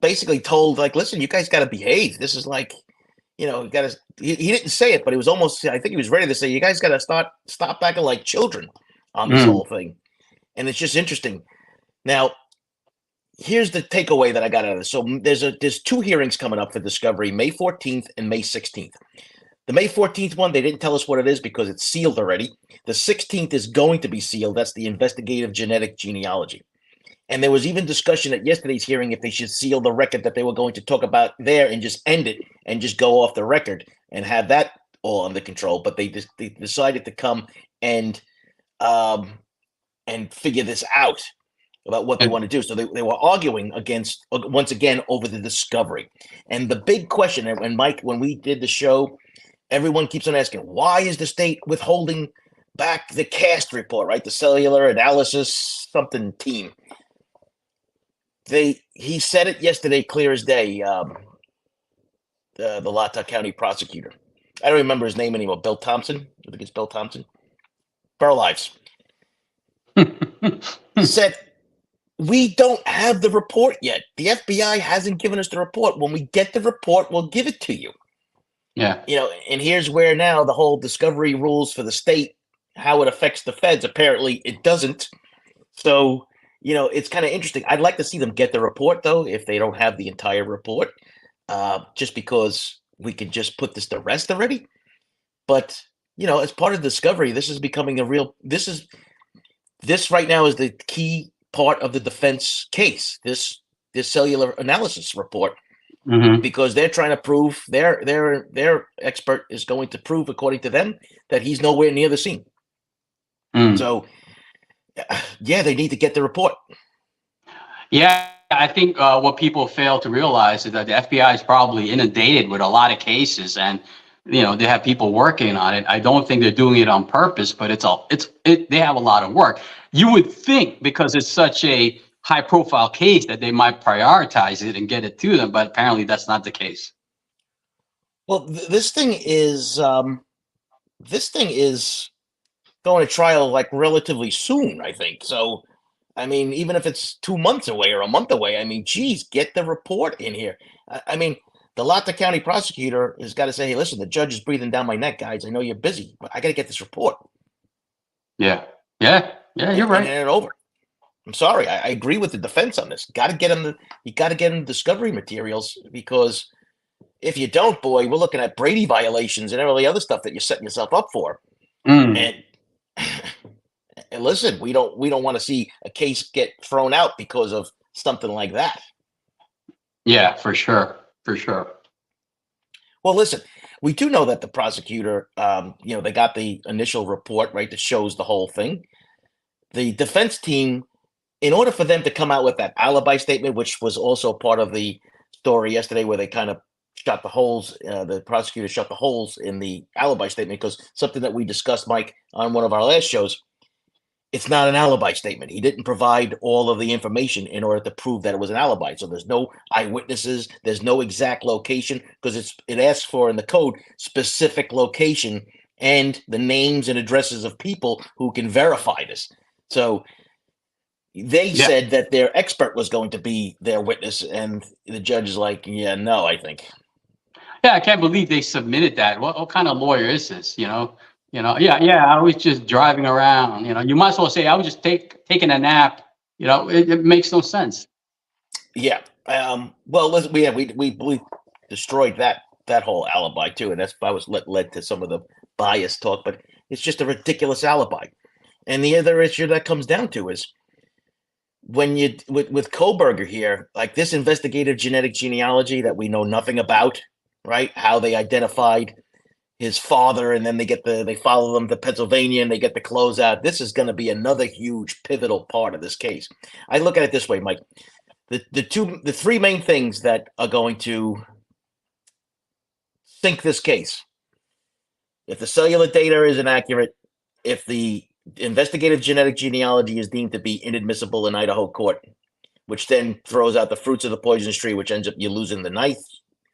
Basically told, like, listen, you guys got to behave. This is like, you got to. He didn't say it, but he was almost. I think he was ready to say, you guys got to stop acting like children on this Mm. whole thing. And it's just interesting. Now, here's the takeaway that I got out of this. So there's two hearings coming up for discovery, May 14th and May 16th. The May 14th one, they didn't tell us what it is because it's sealed already. The 16th is going to be sealed. That's the investigative genetic genealogy. And there was even discussion at yesterday's hearing if they should seal the record that they were going to talk about there and just end it and just go off the record and have that all under control. But they decided to come and um, figure this out about what they want to do. So they were arguing against, once again, over the discovery. And the big question, and Mike, when we did the show, everyone keeps on asking, why is the state withholding back the CAST report, right? The cellular analysis something team. He said it yesterday, clear as day. The Latah County prosecutor. I don't remember his name anymore. Bill Thompson. I think it's Bill Thompson. Burl Ives said, we don't have the report yet. The FBI hasn't given us the report. When we get the report, we'll give it to you. Yeah. And here's where now the whole discovery rules for the state, how it affects the feds. Apparently, it doesn't. So, it's kind of interesting. I'd like to see them get the report, though, if they don't have the entire report, just because we could just put this to rest already. But, as part of discovery, this is becoming this right now is the key part of the defense case, this cellular analysis report, Hmm. because they're trying to prove their expert is going to prove, according to them, that he's nowhere near the scene. Mm. So, yeah, they need to get the report. Yeah, I think what people fail to realize is that the FBI is probably inundated with a lot of cases, and they have people working on it. I don't think they're doing it on purpose, but they have a lot of work. You would think because it's such a high-profile case that they might prioritize it and get it to them, but apparently that's not the case. Well, this thing is going to trial like relatively soon, I think. So, I mean, even if it's 2 months away or a month away, I mean, geez, get the report in here. I mean, the Latah County prosecutor has got to say, hey, listen, the judge is breathing down my neck, guys. I know you're busy, but I got to get this report Yeah, yeah, yeah. You're and right. hand it over. I'm sorry, I agree with the defense on this. Got to get him you got to get him discovery materials, because if you don't, boy, we're looking at Brady violations and all the other stuff that you're setting yourself up for. Mm. And and listen, we don't want to see a case get thrown out because of something like that. Yeah, for sure, for sure. Well, listen, we do know that the prosecutor, they got the initial report, right, that shows the whole thing. The defense team, in order for them to come out with that alibi statement, which was also part of the story yesterday, where they kind of shot the holes, the prosecutor shot the holes in the alibi statement, because something that we discussed, Mike, on one of our last shows, it's not an alibi statement. He didn't provide all of the information in order to prove that it was an alibi. So there's no eyewitnesses, there's no exact location, because it asks for, in the code, specific location and the names and addresses of people who can verify this. So they Yeah, said that their expert was going to be their witness, and the judge is like, yeah, no, I think. yeah. I can't believe they submitted that. What kind of lawyer is this? Yeah, yeah. I was just driving around. You might as well say I was just taking a nap. It makes no sense. Yeah. Well, listen, we destroyed that that whole alibi too, and that's I was led to some of the bias talk, but it's just a ridiculous alibi. And the other issue that comes down to is when you with Kohberger here, like this investigative genetic genealogy that we know nothing about, right? How they identified his father, and then they follow them to Pennsylvania and they get the closeout. This is going to be another huge pivotal part of this case. I look at it this way, Mike. The three main things that are going to sink this case: if the cellular data is inaccurate, if the investigative genetic genealogy is deemed to be inadmissible in Idaho court, which then throws out the fruits of the poisonous tree, which ends up you losing the knife,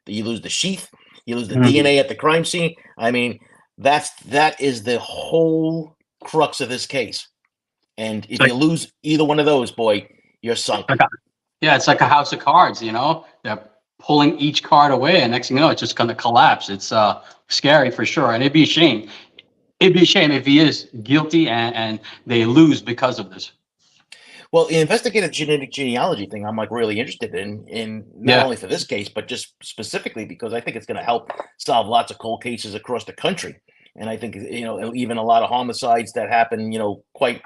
you lose the sheath, you lose the DNA at the crime scene. I mean, that is the whole crux of this case. And if you lose either one of those, boy, you're sunk. Yeah, it's like a house of cards, you know? They're pulling each card away, and next thing you know, it's just going to collapse. It's scary for sure, and it'd be a shame. It'd be a shame if he is guilty and they lose because of this. Well, the investigative genetic genealogy thing, I'm like really interested in not only for this case, but just specifically because I think it's going to help solve lots of cold cases across the country. And I think, even a lot of homicides that happen, quite,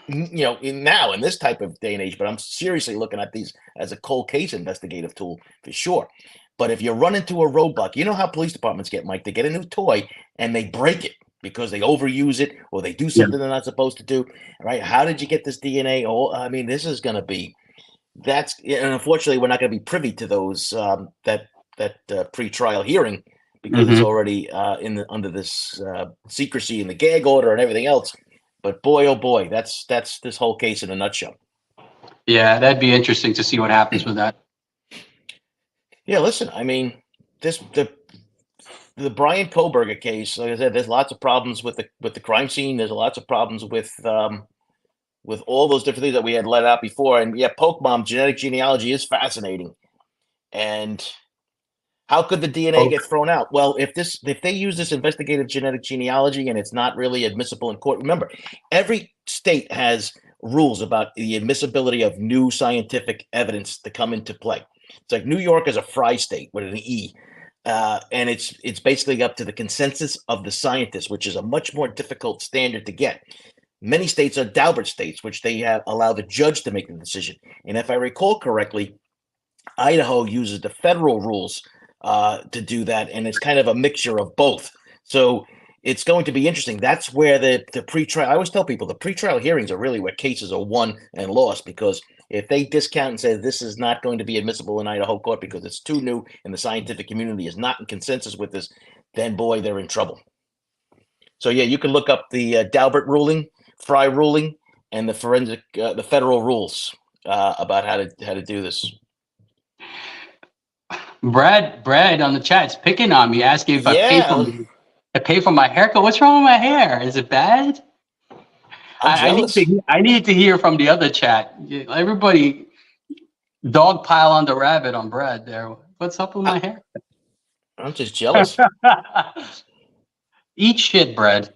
in this type of day and age. But I'm seriously looking at these as a cold case investigative tool for sure. But if you run into a roadblock, you know how police departments get, Mike. They get a new toy and they break it because they overuse it or they do something they're not supposed to do, right? How did you get this DNA? Oh, I mean, this is going to be, and unfortunately, we're not going to be privy to those, that pre-trial hearing because it's already under this secrecy and the gag order and everything else. But boy, oh boy, that's this whole case in a nutshell. Yeah, that'd be interesting to see what happens with that. Yeah, listen, I mean, the Bryan Kohberger case, like I said, there's lots of problems with the crime scene. There's lots of problems with all those different things that we had let out before. And yeah, Pokemon genetic genealogy is fascinating. And how could the DNA get thrown out? Well, if they use this investigative genetic genealogy and it's not really admissible in court, remember, every state has rules about the admissibility of new scientific evidence to come into play. It's like New York is a Fry state with an E. And it's basically up to the consensus of the scientists, which is a much more difficult standard to get. Many states are Daubert states, which they allow the judge to make the decision. And if I recall correctly, Idaho uses the federal rules to do that, and it's kind of a mixture of both. So it's going to be interesting. That's where the pretrial. I always tell people the pretrial hearings are really where cases are won and lost, because if they discount and say this is not going to be admissible in Idaho court because it's too new and the scientific community is not in consensus with this, then boy, they're in trouble. So yeah, you can look up the Daubert ruling, Fry ruling, and the federal rules about how to do this. Brad on the chat's picking on me, asking if I pay for my haircut. What's wrong with my hair? Is it bad? I need to hear from the other chat. Everybody dog pile on the rabbit on Brad there. What's up with my hair? I'm just jealous. Eat shit, Brad.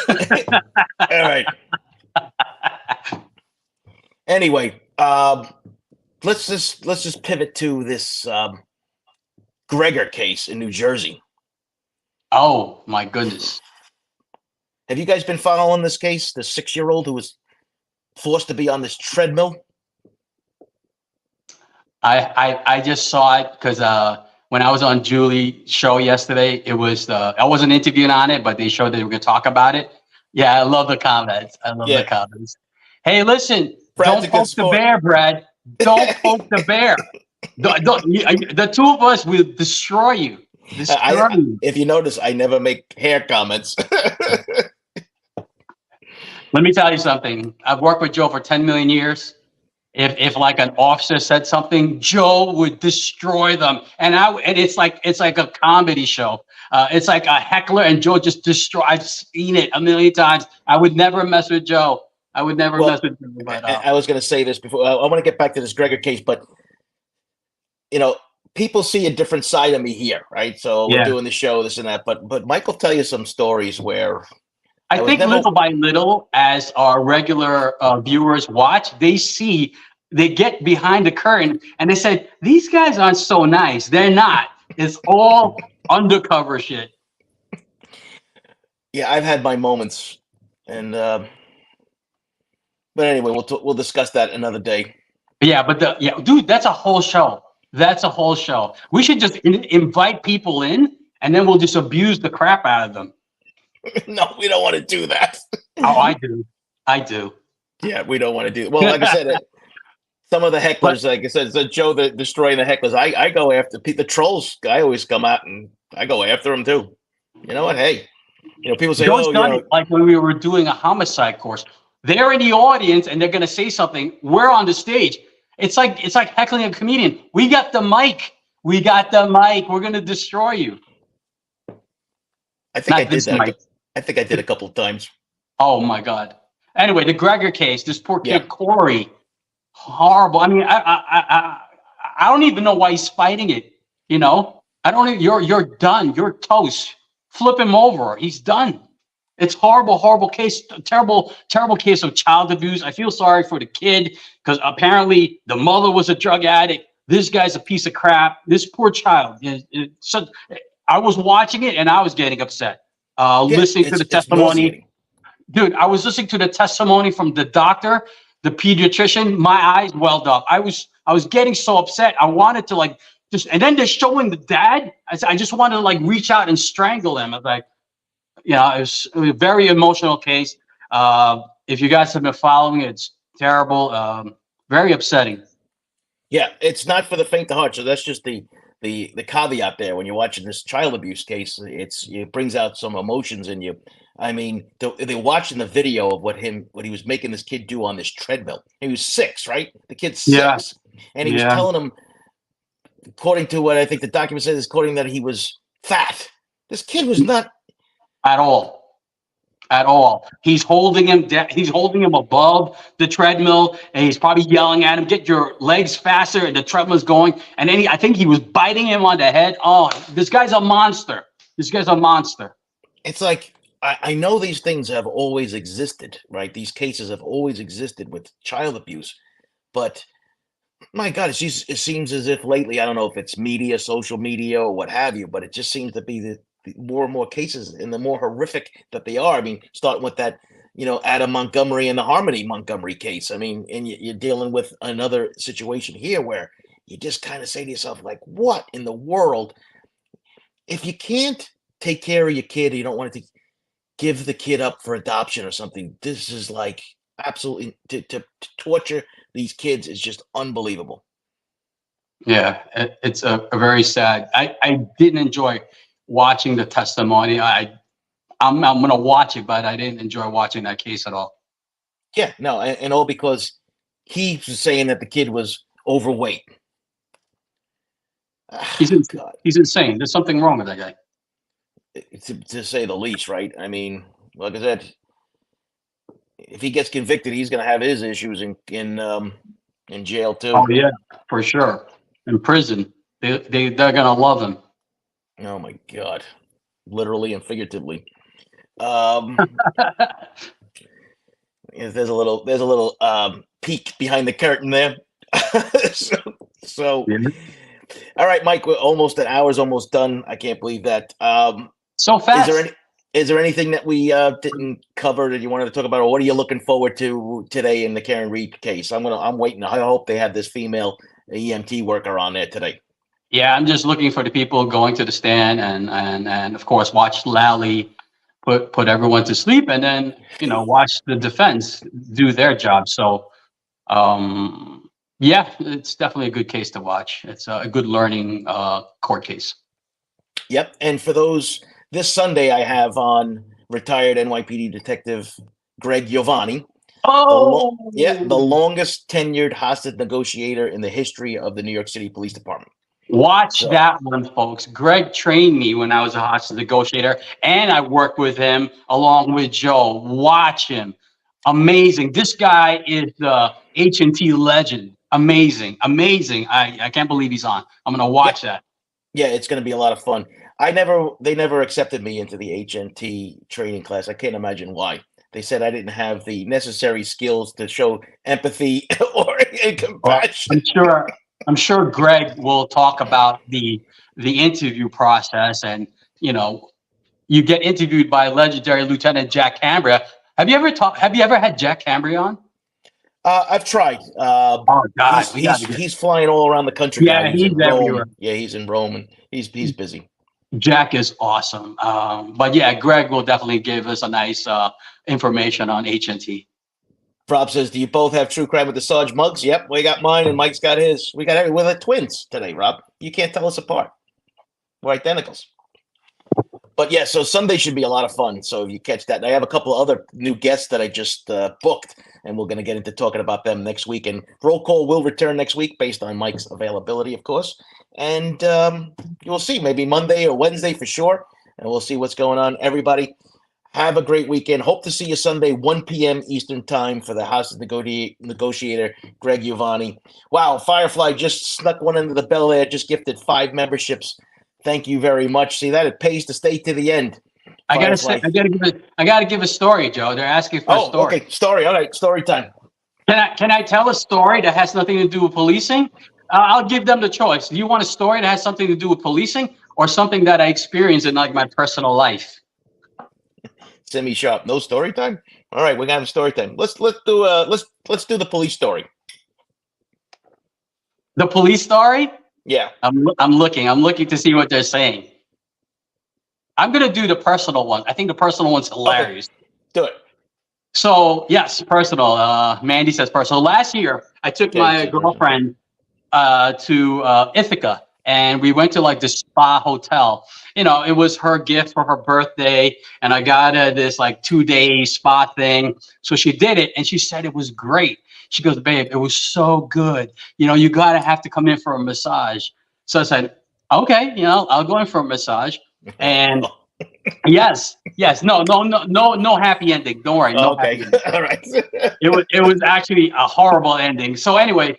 All right. Anyway, let's just pivot to this Gregor case in New Jersey. Oh my goodness. Have you guys been following this case? The 6-year-old who was forced to be on this treadmill? I just saw it because when I was on Julie's show yesterday, it was I wasn't interviewing on it, but they showed that they were going to talk about it. Yeah, I love the comments. The comments. Hey, listen, don't poke the bear, Brad. Don't poke the bear. The two of us will destroy you. If you notice, I never make hair comments. Let me tell you something. I've worked with Joe for 10 million years. If like an officer said something, Joe would destroy them. And it's like a comedy show. It's like a heckler and Joe just destroy. I've seen it a million times. I would never mess with Joe. I would never mess with Joe. But, I was going to say this before. I want to get back to this Gregor case, but people see a different side of me here, right? So we're doing the show, this and that. But Mike will tell you some stories where I think little by little, as our regular viewers watch, they get behind the curtain and they say, these guys aren't so nice. They're not. It's all undercover shit. Yeah, I've had my moments, and but anyway, we'll discuss that another day. Yeah, but dude, that's a whole show. That's a whole show. We should just invite people in, and then we'll just abuse the crap out of them. No, we don't want to do that. Oh, I do. I do. Yeah, we don't want to do. Well, like I said, some of the But hecklers, like I said, so Joe, the destroying the hecklers. I go after the trolls. I always come out and I go after them too. You know what? Hey, people say, Joe's oh, done it. Like when we were doing a homicide course, they're in the audience and they're going to say something. We're on the stage. It's like heckling a comedian. We got the mic. We got the mic. We're going to destroy you. I think Not I did this that. mic. I think I did a couple of times. Oh my God. Anyway, the Gregor case. This poor kid Yeah. Corey. Horrible. I mean, I don't even know why he's fighting it. I don't even. You're done. You're toast. Flip him over. He's done. It's horrible, horrible case. Terrible, terrible case of child abuse. I feel sorry for the kid because apparently the mother was a drug addict. This guy's a piece of crap. This poor child. So I was watching it and I was getting upset. Listening to the It's testimony. nauseating. Dude, I was listening to the testimony from the doctor, the pediatrician. My eyes welled up. I was getting so upset. I wanted to and then they're showing the dad. I just wanted to reach out and strangle him. I was like, it was a very emotional case. If you guys have been following it, it's terrible. Very upsetting. Yeah, it's not for the faint of heart. So that's just the caveat there. When you're watching this child abuse case, it brings out some emotions in you. I mean, they're watching the video of what he was making this kid do on this treadmill. He was 6, right? The kid's 6, and he was Yeah. telling him, according to what I think the document says, according that he was fat. This kid was not At all. At all. He's holding him he's holding him above the treadmill, and he's probably yelling at him, "Get your legs faster!" And the treadmill's going, and then I think he was biting him on the head. Oh, this guy's a monster. This guy's a monster. It's like I know these things have always existed, right? These cases have always existed with child abuse, but my God, it seems as if lately, I don't know if it's media, social media, or what have you, but it just seems to be the more and more cases, and the more horrific that they are. I mean, starting with that, Adam Montgomery and the Harmony Montgomery case. I mean, and you're dealing with another situation here where you just kind of say to yourself, like, what in the world? If you can't take care of your kid, you don't want to give the kid up for adoption or something. This is like absolutely to torture these kids is just unbelievable. Yeah, it's a very sad. I didn't enjoy watching the testimony. I'm going to watch it, but I didn't enjoy watching that case at all. Yeah, no, and all because he was saying that the kid was overweight. He's God, he's insane. There's something wrong with that guy. to say the least, right? I mean, like I said, if he gets convicted, he's going to have his issues in jail too. Oh yeah, for sure. In prison, they're gonna love him. Oh my God, literally and figuratively. There's a little peek behind the curtain there. so Yeah. All right, Mike, we're almost an hour's almost done. I can't believe that. So fast. Is there anything that we didn't cover that you wanted to talk about, or what are you looking forward to today in the Karen Reed case? I'm waiting. I hope they have this female EMT worker on there today. Yeah, I'm just looking for the people going to the stand and of course watch Lally put everyone to sleep, and then watch the defense do their job. So yeah, it's definitely a good case to watch. It's a good learning court case. Yep. And for those, this Sunday I have on retired NYPD detective Greg Giovanni. Oh, the longest tenured hostage negotiator in the history of the New York City Police Department. Watch that one, folks. Greg trained me when I was a hostage negotiator, and I worked with him along with Joe. Watch him. Amazing. This guy is the H&T legend. Amazing. Amazing. I can't believe he's on. I'm going to watch that. Yeah, it's going to be a lot of fun. They never accepted me into the H&T training class. I can't imagine why. They said I didn't have the necessary skills to show empathy or compassion. I'm sure Greg will talk about the interview process, and you get interviewed by legendary Lieutenant Jack Cambria. Have you ever had Jack Cambria on? I've tried. Oh God, He's we got to he's get. he's flying all around the country now. Yeah, He's he's in everywhere. Rome. Yeah, he's in Rome, and he's busy. Jack is awesome. But yeah, Greg will definitely give us a nice information on HNT. Rob says, "Do you both have true crime with the Sarge mugs?" Yep, we got mine, and Mike's got his. We're the twins today, Rob. You can't tell us apart. We're identicals. But yeah, so Sunday should be a lot of fun. So if you catch that, and I have a couple of other new guests that I just booked, and we're going to get into talking about them next week. And roll call will return next week based on Mike's availability, of course. And you'll see, maybe Monday or Wednesday for sure. And we'll see what's going on. Everybody, have a great weekend. Hope to see you Sunday, 1 p.m. Eastern time for the House of Negotiator, Greg Giovanni. Wow, Firefly just snuck one into the bell there, just gifted 5 memberships. Thank you very much. See that? It pays to stay to the end. I gotta give a story, Joe. They're asking for a story. Okay. Story. All right. Story time. Can I tell a story that has nothing to do with policing? I'll give them the choice. Do you want a story that has something to do with policing, or something that I experienced in like my personal life? Semi sharp. No story time. All right, we're gonna have a story time. Let's do the police story. The police story? Yeah. I'm looking to see what they're saying. I'm gonna do the personal one. I think the personal one's hilarious. Okay. Do it. So yes, personal. Mandy says personal. Last year, I took my girlfriend to Ithaca, and we went to like the spa hotel. It was her gift for her birthday, and I got her this like 2-day spa thing. So she did it, and she said it was great. She goes, "Babe, it was so good. You gotta have to come in for a massage." So I said, "Okay, I'll go in for a massage." And yes, no happy ending. Don't worry. No okay. happy ending. All right. It was actually a horrible ending. So anyway,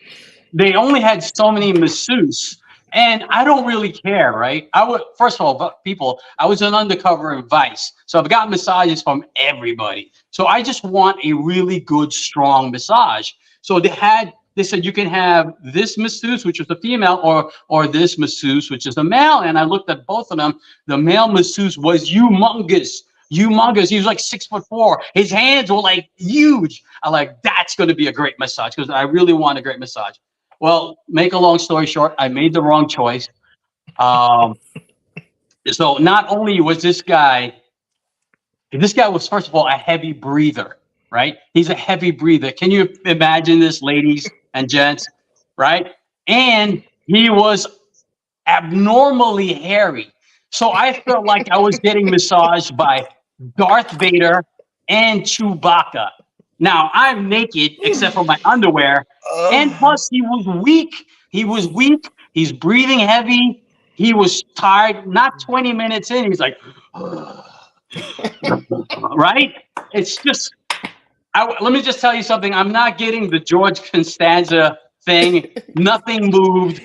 they only had so many masseuses, and I don't really care, right? First of all, people, I was an undercover in Vice, so I've got massages from everybody. So I just want a really good, strong massage. So they said you can have this masseuse, which is a female, or this masseuse, which is a male. And I looked at both of them. The male masseuse was humongous. He was like 6'4". His hands were like huge. I'm like, that's going to be a great massage, because I really want a great massage. Well, make a long story short, I made the wrong choice. So not only was this guy was, first of all, a heavy breather, right? He's a heavy breather. Can you imagine this, ladies and gents, right? And he was abnormally hairy. So I felt like I was getting massaged by Darth Vader and Chewbacca. Now, I'm naked except for my underwear. And plus, he was weak. He's breathing heavy. He was tired. Not 20 minutes in, he's like, right? It's just, let me just tell you something. I'm not getting the George Costanza thing. Nothing moved.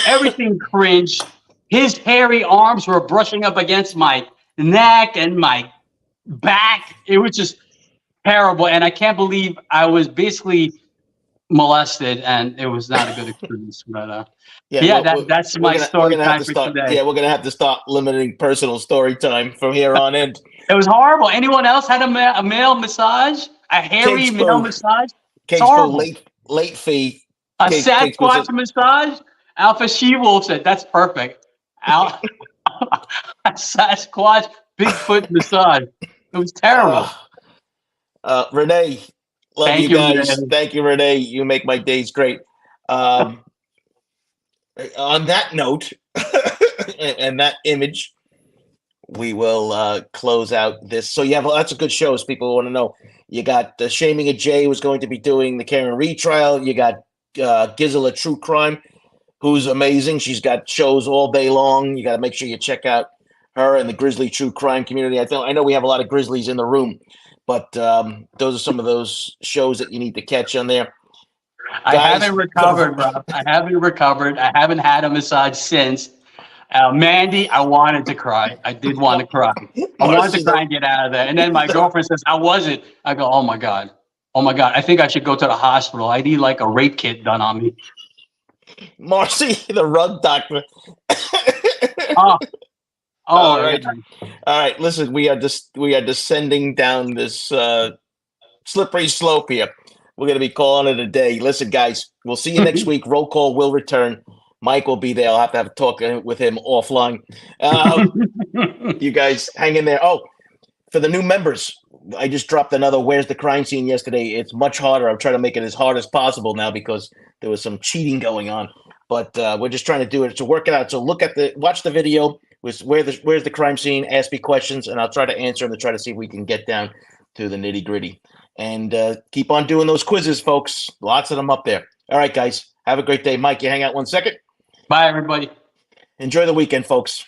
Everything cringed. His hairy arms were brushing up against my neck and my back. It was just terrible. And I can't believe I was basically molested, and it was not a good experience. But that's my story time for today. Yeah, we're gonna have to start limiting personal story time from here on in. It was horrible. Anyone else had a male massage? A hairy male massage? It's horrible. Late fee. A Sasquatch massage? Alpha She-Wolf said, that's perfect. A Sasquatch Bigfoot massage. It was terrible. Renee, love you guys. Renee. Thank you, Renee. You make my days great. On that note, and that image, we will close out this. So you have lots of good shows. People want to know. You got the Shaming of Jay, who's going to be doing the Karen Reed trial. You got Gisela True Crime, who's amazing. She's got shows all day long. You got to make sure you check out her and the Grizzly True Crime community. I know we have a lot of Grizzlies in the room, but those are some of those shows that you need to catch on there. I haven't recovered, Rob. I haven't recovered. I haven't had a massage since. Mandy, I wanted to cry. I did want to cry. I wanted to cry and get out of there. And then my girlfriend says, I wasn't. I go, oh my God. I think I should go to the hospital. I need like a rape kit done on me. Marcy, the rug doctor. Oh, All oh, yeah. right. All right. Listen, we are descending down this slippery slope here. We're going to be calling it a day. Listen, guys, we'll see you next week. Roll call will return. Mike will be there. I'll have to have a talk with him offline. You guys hang in there. Oh, for the new members, I just dropped another Where's the Crime Scene yesterday. It's much harder. I'm trying to make it as hard as possible now because there was some cheating going on. But we're just trying to do it to work it out. So watch the video with Where's the Crime Scene, ask me questions, and I'll try to answer them to try to see if we can get down to the nitty gritty. And keep on doing those quizzes, folks. Lots of them up there. All right, guys. Have a great day. Mike, you hang out 1 second. Bye, everybody. Enjoy the weekend, folks.